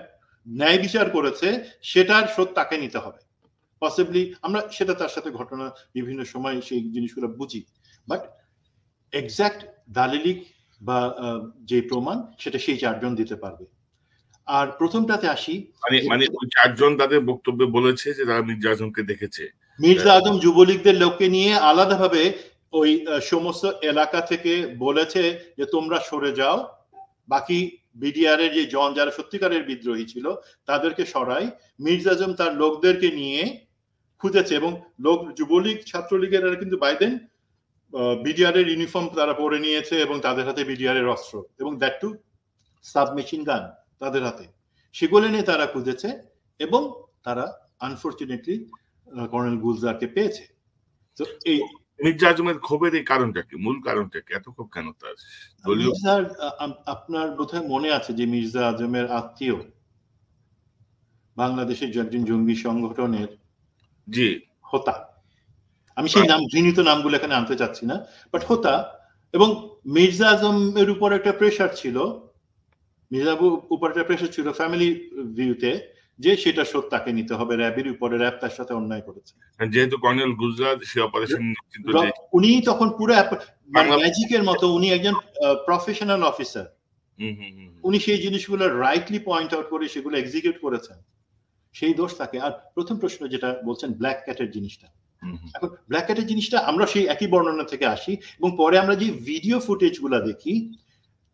ন্যায় বিচার করেছে সেটার শোধ তাকে নিতে হবে। পসিবলি আমরা সেটা তার সাথে ঘটনা বিভিন্ন সময় সেই জিনিসগুলো বুঝি, বাট এক্সাক্ট দালিলিক বা যে প্রমাণ সেটা সেই 4 জন দিতে পারবে। আর প্রথমটাতে আসি, মানে ওই 4 জন তাদের বক্তব্যে বলেছে যে তারা মির্জা আজমকে দেখেছে। মির্জা আজম যুবলীগদের লোককে নিয়ে আলাদাভাবে ওই সমস্ত এলাকা থেকে বলেছে যে তোমরা সরে যাও, বাকি বিডিআর এর যে জন যারা সত্যিকারের বিদ্রোহী ছিল তাদেরকে সরাই। মির্জা আজম তার লোকদেরকে নিয়ে খুঁজেছে এবং লোক যুবলীগ ছাত্রলীগের কিন্তু বাইদেন বিডিআর এর ইউনিফর্ম তারা পরে নিয়েছে এবং তাদের হাতে বিডিআর এর অস্ত্র এবং দ্যাট টু সাবমেশিন গান তাদের হাতে, সেগুলো নিয়ে তারা খুঁজেছে এবং তারা আনফরচুনেটলি কর্নেল গুলজারকে পেয়েছে। তো এই মির্জা আজমের ক্ষোভের এই কারণটা কি, মূল কারণটা কি, এত ক্ষোভ কেন তার? আপনার বোধহয় মনে আছে যে মির্জা আজমের আত্মীয় বাংলাদেশের একজন জঙ্গি সংগঠনের জি হোতা, আমি সেই নাম ঘৃণিত নামগুলো এখানে আনতে চাচ্ছি না, বাট হোতা, এবং মির্জা আজমের উপর একটা প্রেশার ছিল, মির্জা উপর একটা প্রেশার ছিল ফ্যামিলি ভিউতে যে সেটা শোধ তাকে নিতে হবে, র্যাবের উপরে, র্যাব তার সাথে অন্যায় করেছে। যেহেতু কর্নেল গুলজার সে অপারেশন উনি তখন পুরো ম্যাজিকের মতো উনি একজন প্রফেশনাল অফিসার, উনি সেই জিনিসগুলো রাইটলি পয়েন্ট আউট করে সেগুলো এক্সিকিউট করেছেন, সেই দোষ থাকে। আর প্রথম প্রশ্ন যেটা বলছেন ব্ল্যাক ক্যাটের জিনিসটা, এখন ব্ল্যাক ক্যাটের জিনিসটা আমরা সেই একই বর্ণনা থেকে আসি এবং পরে আমরা যে ভিডিও ফুটেজ গুলা দেখি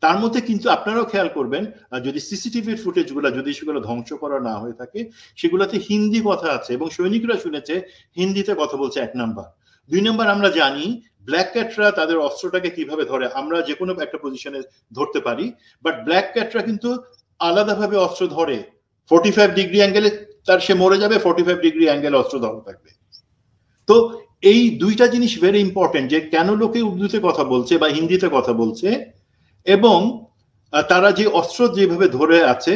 তার মধ্যে কিন্তু আপনারাও খেয়াল করবেন, যদি সিসিটিভির ফুটেজ গুলা যদি সেগুলো ধ্বংস করা না হয়ে থাকে সেগুলোতে হিন্দি কথা আছে এবং সৈনিকরা শুনেছে হিন্দিতে কথা বলছে, 1 নাম্বার। 2 নাম্বার, আমরা জানি ব্ল্যাক ক্যাটরা তাদের অস্ত্রটাকে কিভাবে ধরে, আমরা যে কোনো একটা পজিশনে ধরতে পারি, বাট ব্ল্যাক ক্যাটরা কিন্তু আলাদাভাবে অস্ত্র ধরে, 45 ডিগ্রি অ্যাঙ্গেলে তার সে মরে যাবে, 45 ডিগ্রি অ্যাঙ্গেলে অস্ত্র ধরা থাকবে। তো এই দুইটা জিনিস ভেরি ইম্পর্টেন্ট, যে কেন লোকে উর্দুতে কথা বলছে বা হিন্দিতে কথা বলছে এবং তারা যে অস্ত্র যেভাবে ধরে আছে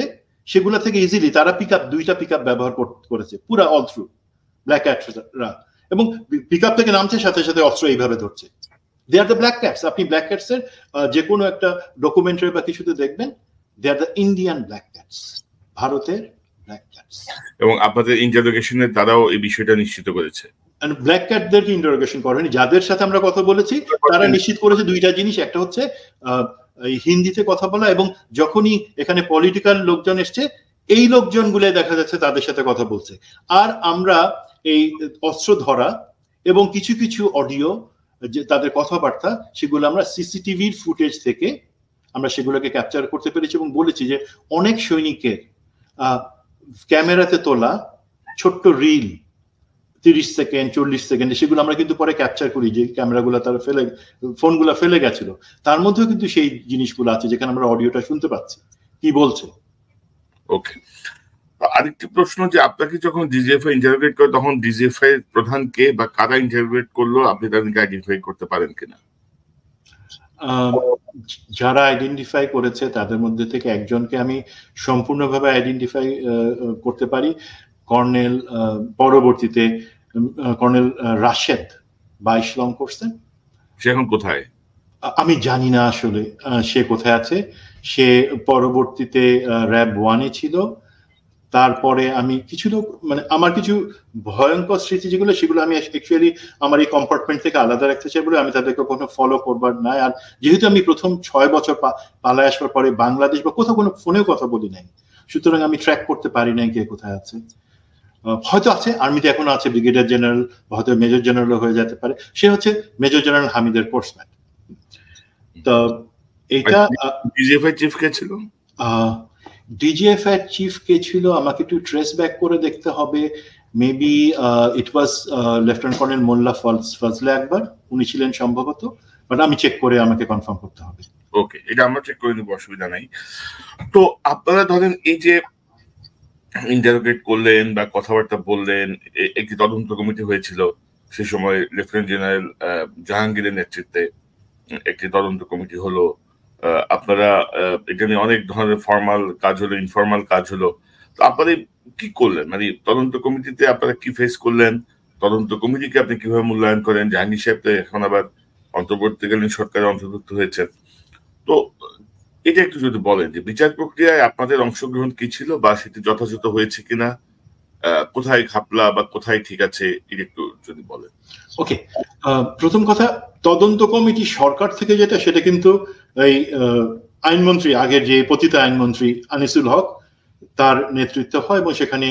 সেগুলো থেকে ইজিলি তারা দুইটা পিক আপ ব্যবহার করেছে পুরা অল থ্রু ব্ল্যাক ক্যাটরা, এবং পিক আপ থেকে নামছে সাথে সাথে অস্ত্র এইভাবে ধরছে। They are the black cats. আপনি ব্ল্যাক ক্যাটস এর যে কোনো একটা ডকুমেন্টারি বা কিছুতে দেখবেন, they are the Indian black cats, ভারতের ব্ল্যাক ক্যাটস। এবং আপনাদের ইন্টারোগেশনে তারাও এই বিষয়টা নিশ্চিত করেছে। ব্ল্যাক ক্যাটদেরকে ইন্টারোগেশন করেনি, যাদের সাথে আমরা কথা বলেছি তারা নিশ্চিত করেছে দুইটা জিনিস, একটা হচ্ছে হিন্দিতে কথা বলা, এবং যখনই এখানে পলিটিক্যাল লোকজন এসছে এই লোকজনগুলো দেখা যাচ্ছে তাদের সাথে কথা বলছে। আর আমরা এই অস্ত্র ধরা এবং কিছু কিছু অডিও যে তাদের কথাবার্তা সেগুলো আমরা সিসিটিভির ফুটেজ থেকে আমরা সেগুলোকে ক্যাপচার করতে পেরেছি এবং বলেছি যে অনেক সৈনিকের ক্যামেরাতে তোলা ছোট্ট রিল 30 সেকেন্ড 40 সেকেন্ড সেগুলো আমরা কিন্তু পরে ক্যাপচার করি, যে ক্যামেরাগুলো তারা ফোনগুলো ফেলে গেছিল, তার মধ্যেও কিন্তু সেই জিনিসগুলো আছে যেখানে আমরা অডিওটা শুনতে পাচ্ছি কি বলছে। ওকে, আরেকটি প্রশ্ন, যে আপনাকে যখন ডিজিএফআই ইন্টারোগেট করে তখন ডিজিএফআই প্রধান কে বা কারা ইন্টারোগেট করলো আপনি তাদেরকে আইডেন্টিফাই করতে পারেন কিনা? যারা আইডেন্টিফাই করেছে তাদের মধ্যে থেকে একজনকে আমি সম্পূর্ণভাবে আইডেন্টিফাই করতে পারি, কর্নেল, পরবর্তীতে কর্নেল রাশেদ 22 লং করছেন। সে এখন কোথায় আমি জানি না আসলে সে কোথায় আছে। সে পরবর্তীতে র্যাব 1-এ ছিল, তারপরে আমি কিছু লোক মানে আমার কিছু ভয়ঙ্কর স্মৃতি যেগুলো সেগুলো আমি অ্যাকচুয়ালি আমার এই কম্পার্টমেন্ট থেকে আলাদা রাখতে চাই বলে আমি তাদেরকে কোনো ফলো করবার নাই। আর যেহেতু আমি প্রথম 6 বছর পালায় আসার পরে বাংলাদেশ বা কোথাও কোনো ফোনেও কথা বলি নাই, সুতরাং আমি ট্র্যাক করতে পারি নাই কে কোথায় আছে। হয়তো আছে আর্মিতে এখনো আছে, ব্রিগেডিয়ার জেনারেল হয়তো মেজর জেনারেল হয়ে যেতে পারে, সে হচ্ছে মেজর জেনারেল হামিদের কোর্সম্যাট। তো এটা ডিজিএফআই চিফ কে ছিল? ডিজিএফআই চিফ কে ছিল আমাকে একটু ট্রেস ব্যাক করে দেখতে হবে। Maybe it was lieutenant colonel Molla Fazle Akbar, উনি ছিলেন সম্ভবত, বাট আমি চেক করে আমাকে কনফার্ম করতে হবে। ওকে, এটা আমরা চেক করে নেব, অসুবিধা নাই। তো আপনারা ধরেন এই যে ইন্টারোগেট করলেন বা কথাবার্তা বললেন, একটি তদন্ত কমিটি হয়েছিল সে সময় লেফটেন্যান্ট জেনারেল জাহাঙ্গীরের নেতৃত্বে একটি তদন্ত কমিটি হলো। আপনারা এটা নিয়ে অনেক ধরনের ফর্মাল কাজ হলো, ইনফর্মাল কাজ হলো। তো আপনারা কি করলেন, মানে তদন্ত কমিটিতে আপনারা কি ফেস করলেন, তদন্ত কমিটিকে আপনি কিভাবে মূল্যায়ন করেন? জাহাঙ্গীর সাহেব তো এখন আবার অন্তর্বর্তীকালীন সরকারে অন্তর্ভুক্ত হয়েছেন, তো এটা একটু যদি বলেন যে বিচার প্রক্রিয়ায় আপনাদের অংশগ্রহণ কি ছিল বা সেটি যথাযথ হয়েছে কিনা, কোথায় ঘাপলা বা কোথায় ঠিক আছে, এটা একটু যদি বলেন। ওকে, প্রথম কথা, তদন্ত কমিটি সরকার থেকে যেটা, সেটা কিন্তু এই আইনমন্ত্রী, আগের যে পতিত আইনমন্ত্রী আনিসুল হক, তার নেতৃত্ব হয় এবং সেখানে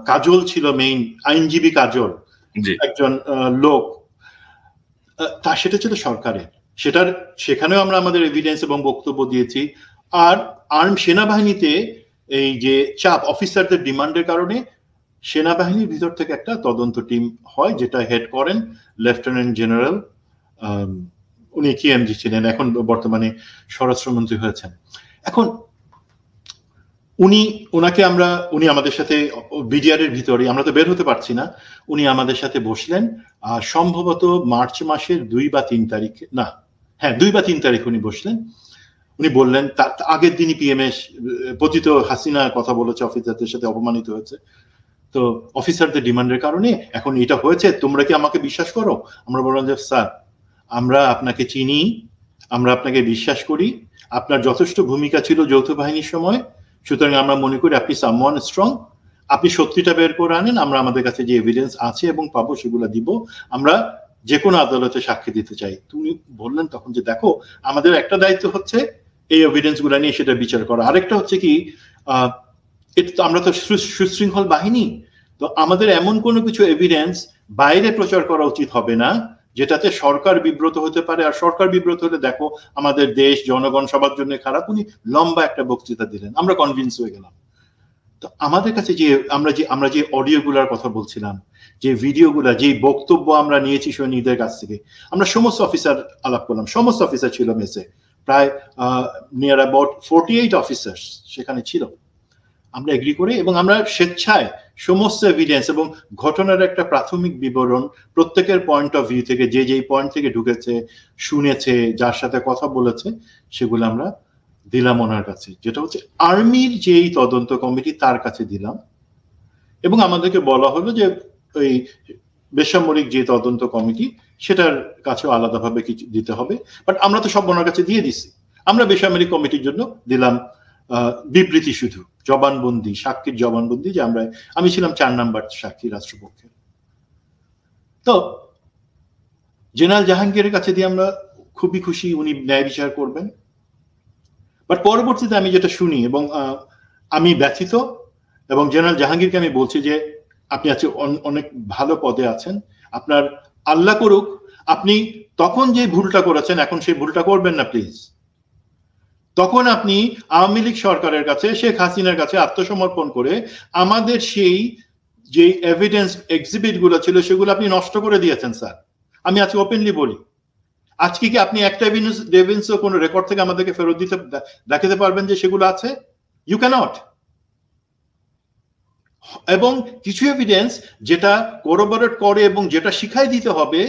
কাজল ছিল মেইন আইনজীবী, কাজল একজন লোক, তা সেটা ছিল সরকারের। সেখানেও আমরা আমাদের এভিডেন্স এবং বক্তব্য দিয়েছি। আর সেনাবাহিনীতে এই যে চাপ, অফিসারদের ডিমান্ডের কারণে সেনাবাহিনীর ভিতর থেকে একটা তদন্ত টিম হয়, যেটা হেড করেন লেফটেন্যান্ট জেনারেল, উনি কেএমজি ছিলেন, এখন বর্তমানে স্বরাষ্ট্রমন্ত্রী হয়েছেন। এখন উনি আমাদের সাথে বিডিআর এর ভিতরে, আমরা তো বের হতে পারছি না, উনি আমাদের সাথে বসলেন। সম্ভবত মার্চ মাসের 2 বা 3 তারিখ, না হ্যাঁ 2 বা 3 তারিখ উনি বসলেন। উনি বললেন তার আগের দিনই পিএমএস পতিত হাসিনা কথা বলেছে, অফিসারদের সাথে অপমানিত হয়েছে, তো অফিসারদের ডিমান্ডের কারণে এখন এটা হয়েছে, তোমরা কি আমাকে বিশ্বাস করো? আমরা বললাম যে স্যার, আমরা আপনাকে চিনি, আমরা আপনাকে বিশ্বাস করি, আপনার যথেষ্ট ভূমিকা ছিল যৌথ বাহিনীর সময়, সুতরাং আমরা মনে করি আপনি সামওয়ান স্ট্রং, আপনি সত্যিটা বের করে আনেন, আমরা আমাদের কাছে যে এভিডেন্স আছে এবং পাবো সেগুলো দিব, আমরা যে কোনো আদালতে সাক্ষী দিতে চাই। তুমি বললেন তখন যে দেখো, আমাদের একটা দায়িত্ব হচ্ছে এই এভিডেন্স গুলা নিয়ে সেটা বিচার করা, আরেকটা হচ্ছে কি এটা তো আমরা তো সুশৃঙ্খল বাহিনী, তো আমাদের এমন কোনো কিছু এভিডেন্স বাইরে প্রচার করা উচিত হবে না যেটাতে সরকার বিব্রত হতে পারে। আর সরকার বিব্রত হলে দেখো আমাদের দেশ, জনগণ সবার জন্য খারাপ। উনি লম্বা একটা বক্তৃতা দিলেন, আমরা কনভিন্স হয়ে গেলাম। তো আমাদের কাছে যে আমরা যে অডিও গুলার কথা বলছিলাম, যে ভিডিওগুলা, যে বক্তব্য আমরা নিয়েছি সৈনিকদের কাছ থেকে, আমরা সমস্ত অফিসার আলাপ করলাম, সমস্ত অফিসার ছিল মেসে, প্রায় নিয়ার অ্যাবাউট 48 অফিসার্স সেখানে ছিল। আমরা এগ্রি করে এবং আমরা স্বেচ্ছায় সমস্ত এভিডেন্স এবং ঘটনার একটা প্রাথমিক বিবরণ প্রত্যেকের পয়েন্ট অফ ভিউ থেকে, যে যেই পয়েন্ট থেকে ঢুকেছে, শুনেছে, যার সাথে কথা বলেছে, সেগুলো আমরা দিলাম ওনার কাছে, যেটা হচ্ছে আর্মির যেই তদন্ত কমিটি তার কাছে দিলাম। এবং আমাদেরকে বলা হলো যে ওই বেসামরিক যে তদন্ত কমিটি সেটার কাছেও আলাদাভাবে কিছু দিতে হবে, বাট আমরা তো সব ওনার কাছে দিয়ে দিছি। আমরা বেসামরিক কমিটির জন্য দিলাম বিবৃতি, শুধু জবানবন্দি, সাক্ষীর জবানবন্দি, যে আমি ছিলাম 4 নাম্বার সাক্ষী রাষ্ট্রপক্ষে। তো জেনারেল জাহাঙ্গীরের কাছে দিয়ে আমরা খুবই খুশি, উনি ন্যায় বিচার করবেন। বাট পরবর্তীতে আমি যেটা শুনি, এবং আমি ব্যথিত, এবং জেনারেল জাহাঙ্গীরকে আমি বলছি যে আপনি আজকে অনেক ভালো পদে আছেন, আপনার আল্লাহ করুক আপনি তখন যে ভুলটা করেছেন এখন সেই ভুলটা করবেন না প্লিজ। তখন আপনি আওয়ামী লীগ সরকারের কাছে, শেখ হাসিনার কাছে আত্মসমর্পণ করে আমাদের সেই যে এভিডেন্স এক্সিবিট গুলো ছিল সেগুলো আপনি নষ্ট করে দিয়েছেন স্যার। আমি আজকে ওপেনলি বলি, আজকে কি আপনি একটা এভিডেন্স কোনো রেকর্ড থেকে আমাদেরকে ফেরত দিতে দেখাতে পারবেন যে সেগুলো আছে? You can't. এবং কিছু এভিডেন্স যেটা কোরোবরেট করে এবং যেটা শিখাই দিতে হবে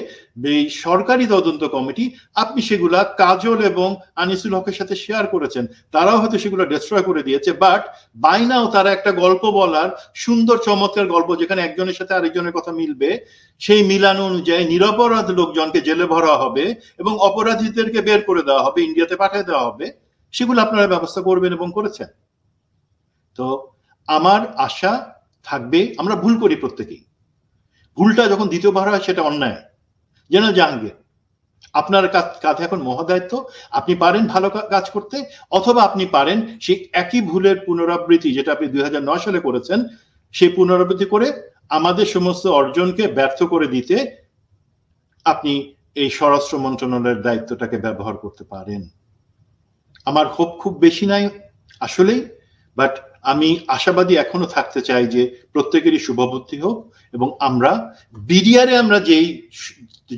এই সরকারি তদন্ত কমিটি, আপনি সেগুলা কাজল এবং আনিসুল হকের সাথে শেয়ার করেছেন, তারাও হয়তো সেগুলো ডিস্ট্রয় করে দিয়েছে, বাট বাই নাও তারা একটা গল্প বলার সুন্দর চমৎকার গল্প, যেখানে একজনের সাথে আরেকজনের কথা মিলবে, সেই মিলানো অনুযায়ী নিরপরাধ লোকজনকে জেলে ভরা হবে এবং অপরাধীদেরকে বের করে দেওয়া হবে, ইন্ডিয়াতে পাঠিয়ে দেওয়া হবে, সেগুলো আপনারা ব্যবস্থা করবেন এবং করেছেন। তো আমার আশা থাকবে, আমরা ভুল করি প্রত্যেকেই, ভুলটা যখন দ্বিতীয়বার হয় সেটা অন্যায়। জেনারেল জাহাঙ্গীর, আপনার কাঁধে এখন মহাদায়িত্ব, আপনি পারেন ভালো কাজ করতে, অথবা আপনি পারেন সেই একই ভুলের পুনরাবৃত্তি যেটা আপনি 2009 সালে করেছেন, সেই পুনরাবৃত্তি করে আমাদের সমস্ত অর্জনকে ব্যর্থ করে দিতে আপনি এই স্বরাষ্ট্র মন্ত্রণালয়ের দায়িত্বটাকে ব্যবহার করতে পারেন। আমার হোপ খুব বেশি নাই আসলেই, বাট আমি আশাবাদী এখনো থাকতে চাই যে প্রত্যেকেরই শুভবুদ্ধি হোক, এবং আমরা বিডিআরে আমরা যেই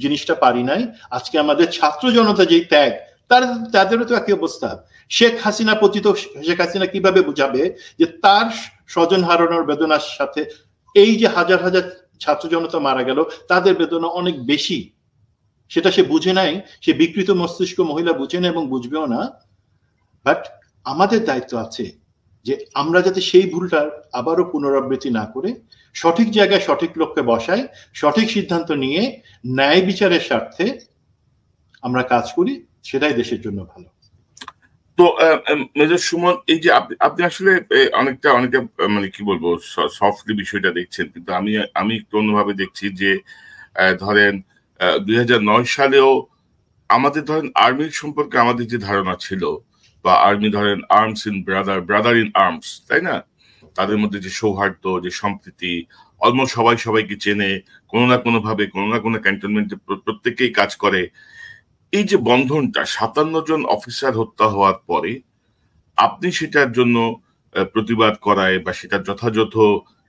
জিনিসটা পারি নাই, আজকে আমাদের ছাত্র জনতা যেই ত্যাগ, তাদেরও তো একই অবস্থা। শেখ হাসিনা পতিত শেখ হাসিনা কিভাবে বুঝাবে যে তার স্বজন হারানোর বেদনার সাথে এই যে হাজার হাজার ছাত্র জনতা মারা গেল তাদের বেদনা অনেক বেশি, সেটা সে বুঝে নাই, সে বিকৃত মস্তিষ্ক মহিলা বুঝে না এবং বুঝবেও না। বাট আমাদের দায়িত্ব আছে যে আমরা যাতে সেই ভুলটার আবারও পুনরাবৃত্তি না করে সঠিক জায়গায় সঠিক লোককে বসাই, সঠিক সিদ্ধান্ত নিয়ে ন্যায় বিচারের স্বার্থে আমরা কাজ করি, সেটাই দেশের জন্য ভালো। তো মেজর সুমন, এই যে আপনি আসলে অনেকটা মানে কি বলবো সফটলি বিষয়টা দেখছেন, কিন্তু আমি একটু অন্যভাবে দেখছি যে ধরেন 2009 সালেও আমাদের ধরেন আর্মির সম্পর্কে আমাদের যে ধারণা ছিল, বা আর্মি ধরেন arms in brother in arms, তাই না? তাদের মধ্যে যে সৌহার্দ্য, যে সম্প্রীতি, অলমোস্ট সবাই সবাইকে চেনে, কোনো না কোনো ভাবে কোনো না কোনো ক্যান্টনমেন্টে প্রত্যেকেই কাজ করে। এই যে বন্ধনটা 57 জন অফিসার হত্যা হওয়ার পরে আপনি সেটার জন্য প্রতিবাদ করায় বা সেটা যথাযথ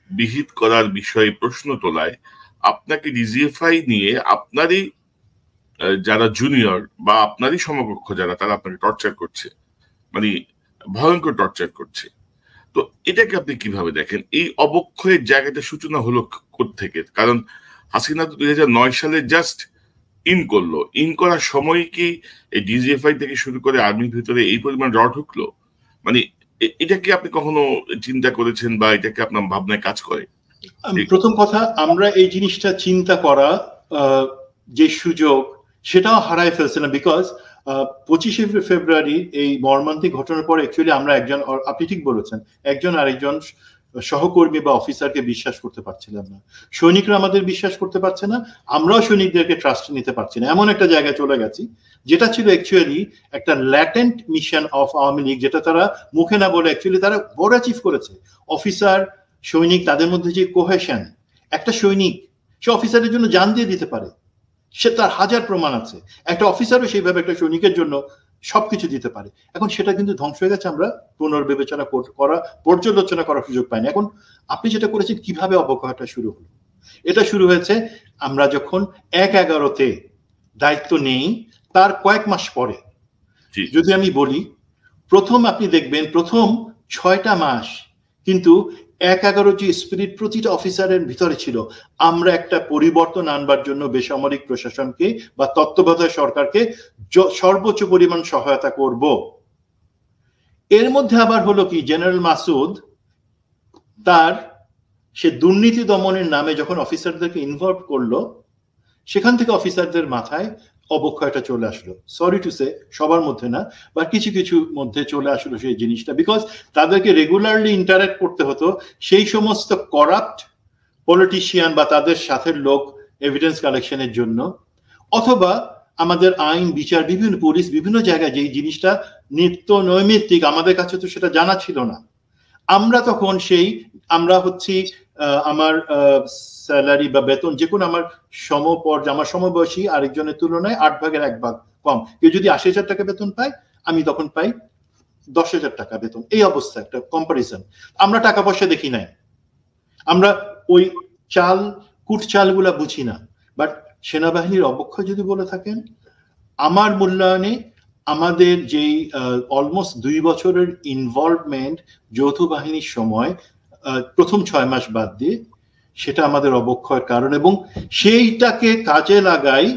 বিহিত করার বিষয়ে প্রশ্ন তোলায় আপনাকে ডিজিএফআই নিয়ে আপনারই যারা জুনিয়র বা আপনারই সমকক্ষ যারা, তারা আপনাকে টর্চার করছে, মানে ভয়ঙ্কর টর্চার করছে। তো এটাকে আপনি কিভাবে দেখেন? এই অবক্ষয়ের জায়গাটা সূচনা হলো কোত্থেকে? কারণ হাসিনা তো 2009 সালে জাস্ট ইন করার সময় কি এই ডিজিএফআই থেকে শুরু করে আর্মির ভিতরে এই পরিমাণ র ঢুকলো? মানে এটা কি আপনি কখনো চিন্তা করেছেন, বা এটাকে আপনার ভাবনায় কাজ করে? প্রথম কথা, আমরা এই জিনিসটা চিন্তা করা যে সুযোগ সেটাও হারায় ফেলছে না, বিকজ 25শে ফেব্রুয়ারি এই মর্মান্তিক ঘটনার পর অ্যাকচুয়ালি আমরা একজন, আপনি ঠিক বলেছেন, একজন আরেকজন সহকর্মী বা অফিসারকে বিশ্বাস করতে পারছিলাম না। সৈনিকরা আমাদের বিশ্বাস করতে পারছে না, আমরাও সৈনিকদেরকে ট্রাস্ট নিতে পারছি না। এমন একটা জায়গায় চলে গেছি যেটা ছিল অ্যাকচুয়ালি একটা latent mission of Awami League, যেটা তারা মুখে না বলে অ্যাকচুয়ালি তারা বড় অ্যাচিভ করেছে। অফিসার সৈনিক তাদের মধ্যে যে কোহেশন, একটা সৈনিক সে অফিসারের জন্য জান দিয়ে দিতে পারে, সে তার হাজার প্রমাণ আছে। একটা অফিসারও সেইভাবে একটা সৈনিকের জন্য সবকিছু দিতে পারে। এখন সেটা কিন্তু ধ্বংস হয়ে গেছে, আমরা পুনর্বিবেচনা করা, পর্যালোচনা করার সুযোগ পাইনি। এখন আপনি যেটা করেছেন, কিভাবে অবক্ষয়টা শুরু হলো? এটা শুরু হয়েছে আমরা যখন 1/11-তে দায়িত্ব নেই তার কয়েক মাস পরে। যদি আমি বলি, প্রথম আপনি দেখবেন প্রথম 6টা মাস কিন্তু 1/11 যে স্পিরিট প্রতিটা অফিসারের ভিতরে ছিল, আমরা একটা পরিবর্তন আনবার জন্য বেসামরিক প্রশাসনকে বা তত্ত্বাবধায়ক সরকারকে সর্বোচ্চ পরিমাণ সহায়তা করব। এর মধ্যে আবার হলো কি, জেনারেল মাসুদ সে দুর্নীতি দমনের নামে যখন অফিসারদেরকে ইনভলভ করলো, সেখান থেকে অফিসারদের মাথায় অবক্ষয়টা চলে আসলো। সরি টু সে, সবার মধ্যে না, বা কিছু কিছু মধ্যে চলে আসলো সেই জিনিসটা, বিকজ তাদেরকে রেগুলারলি ইন্টারঅ্যাক্ট করতে হতো সেই সমস্ত করাপ্ট পলিটিশিয়ান বা তাদের সাথে লোক এভিডেন্স কালেকশনের জন্য, অথবা আমাদের আইন বিচার পুলিশ বিভিন্ন জায়গায় যেই জিনিসটা নিত্য নৈমিত্তিক, আমাদের কাছে তো সেটা জানা ছিল না। আমরা তখন আমরা হচ্ছি আমার স্যালারি বা বেতন, যে কোনো আমার আমার সমবয়সী আরেকজনের তুলনায় 8/1 কম। কেউ যদি 80,000 টাকা বেতন পায়, আমি তখন পাই 10,000 টাকা বেতন। এই অবস্থা, একটা কম্পারিজন। আমরা টাকা পয়সা দেখি নাই, আমরা ওই কুট চালগুলা বুঝি না। বাট সেনাবাহিনীর অবক্ষয় যদি বলে থাকেন, আমার মূল্যায়নে আমাদের যেই অলমোস্ট 2 বছরের ইনভলভমেন্ট যৌথ বাহিনীর সময়, প্রথম 6 মাস বাদ দিয়ে, সেটা আমাদের অবক্ষয়ের কারণ। এবং সেইটাকে কাজে লাগাই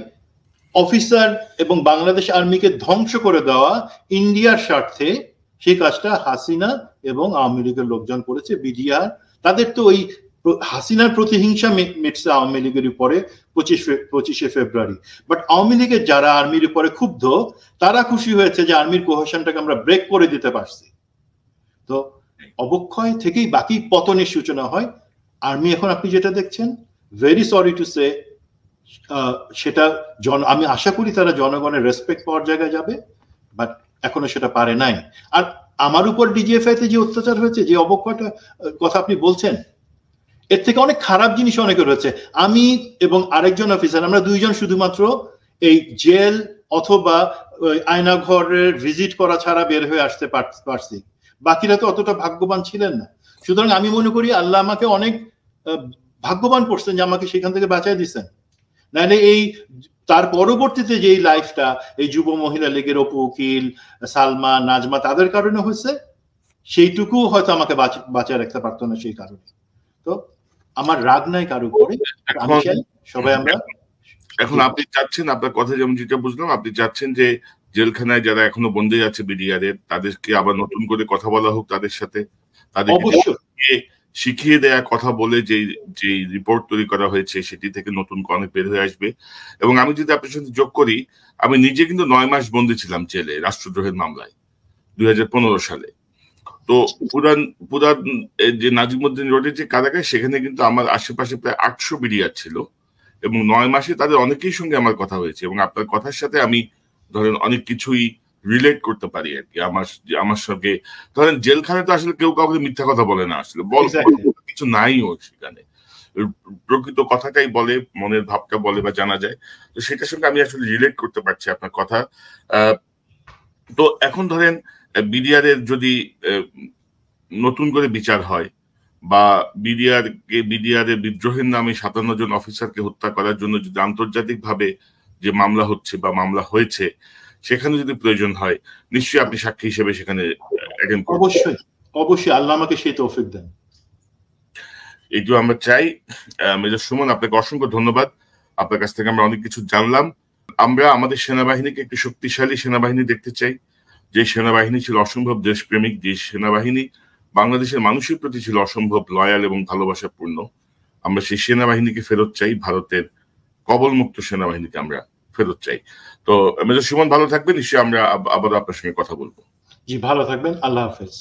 অফিসার এবং বাংলাদেশ আর্মিকে ধ্বংস করে দেওয়া ইন্ডিয়ার স্বার্থে, সেই কাজটা হাসিনা এবং আওয়ামী লীগের লোকজন করেছে। বিডিআর তাদের তো ওই হাসিনার প্রতিহিংসা মিটছে আওয়ামী লীগের উপরে 25শে ফেব্রুয়ারি। বাট আওয়ামী লীগের যারা আর্মির উপরে ক্ষুব্ধ, তারা খুশি হয়েছে যে আর্মির কোহেশনটাকে আমরা ব্রেক করে দিতে পারছি। তো অবক্ষয় থেকেই বাকি পতনের সূচনা হয়। আর্মি এখন আপনি যেটা দেখছেন, ভেরি সরি টু সে, সেটা আমি আশা করি তারা জনগণের রেসপেক্ট পাওয়ার জায়গায় যাবে, বাট এখনো সেটা পারে নাই। আর আমার উপর ডিজিএফআই তে যে অত্যাচার হয়েছে, যে অবক্ষয়টা কথা আপনি বলছেন, এর থেকে অনেক খারাপ জিনিস অনেকের হয়েছে। আমি এবং আরেকজন অফিসার, আমরা দুইজন শুধুমাত্র এই জেল অথবা আয়নাঘরের ভিজিট করা ছাড়া বের হয়ে আসতে পারছি, বাকিরা তো অতটা ভাগ্যবান ছিলেন না। সুতরাং আমি মনে করি আল্লাহ আমাকে অনেক ভাগ্যবান করছেন যে আমাকে সেখান থেকে বাঁচাই দিচ্ছেন। নাহলে এই তার পরবর্তীতে যে লাইফটা এই যুব মহিলা লীগের অপু উকিল, সালমা, নাজমা, তাদের কারণে হয়েছে, সেইটুকু হয়তো আমাকে বাঁচায় রাখতে পারতো না সেই কারণে। তো আমার রাগ নাই কারো উপরে, আমি চাই সবাই আমরা। এখন আপনি চাচ্ছেন, আপনার কথা যেমন যেটা বুঝলাম, আপনি চাচ্ছেন যে জেলখানায় যারা এখনো বন্দী আছে বিডিআরের, তাদেরকে আবার নতুন করে কথা বলা হোক, তাদের সাথে তাদেরকে শিখিয়ে দেয়া কথা বলে যে রিপোর্ট তৈরি করা হয়েছে সেটি থেকে নতুন অনেক বের হয়ে আসবে। এবং আমি যদি আপনার সাথে যোগ করি, আমি নিজে কিন্তু 9 মাস বন্দী ছিলাম জেলে রাষ্ট্রদ্রোহের মামলায় 2015 সালে। তো পুরান যে নাজিমউদ্দিন রোডের যে কারাগার, সেখানে কিন্তু আমার আশেপাশে প্রায় 800 বিডিআর ছিল, এবং 9 মাসে তাদের অনেকেই সঙ্গে আমার কথা হয়েছে, এবং আপনার কথার সাথে আমি ধরেন অনেক কিছুই রিলেট করতে পারি আর কি। আমার সঙ্গে ধরেন জেলখানে তো আসলে কেউ কাউকে মিথ্যা কথা বলে না, আসলে কিছু নাই ও সেখানে, প্রকৃত কথাটাই বলে, মনের ভাবটা বলে বা জানা যায়। তো সেটার সঙ্গে আমি আসলে রিলেট করতে পারছি আপনার কথা। তো এখন ধরেন বিডিআরের যদি নতুন করে বিচার হয়, বা বিডিআরের বিদ্রোহের নামে 57 জন অফিসারকে হত্যা করার জন্য যদি আন্তর্জাতিকভাবে যে মামলা হচ্ছে বা মামলা হয়েছে, সেখানে যদি প্রয়োজন হয়, নিশ্চয়ই আপনি সাক্ষী হিসেবে সেখানে অ্যাটেন্ড করবেন। অবশ্যই অবশ্যই, আল্লাহ আমাকে সেই তৌফিক দেন, এইটুকু আমরা চাই। মেজর সুমন, আপনাকে অসংখ্য ধন্যবাদ। আপনার কাছ থেকে আমরা অনেক কিছু জানলাম। আমরা আমাদের সেনাবাহিনীকে একটি শক্তিশালী সেনাবাহিনী দেখতে চাই, যে সেনাবাহিনী ছিল অসম্ভব দেশপ্রেমিক, যে সেনাবাহিনী বাংলাদেশের মানুষের প্রতি ছিল অসম্ভব লয়াল এবং ভালোবাসাপূর্ণ। আমরা সেই সেনাবাহিনীকে ফেরত চাই, ভারতের কবলমুক্ত সেনাবাহিনীকে আমরা ফেরত চাই। তো মেজর সুমন, ভালো থাকবেন। নিশ্চয়ই আমরা আবার আপনার সঙ্গে কথা বলবো। জি, ভালো থাকবেন। আল্লাহ হাফেজ।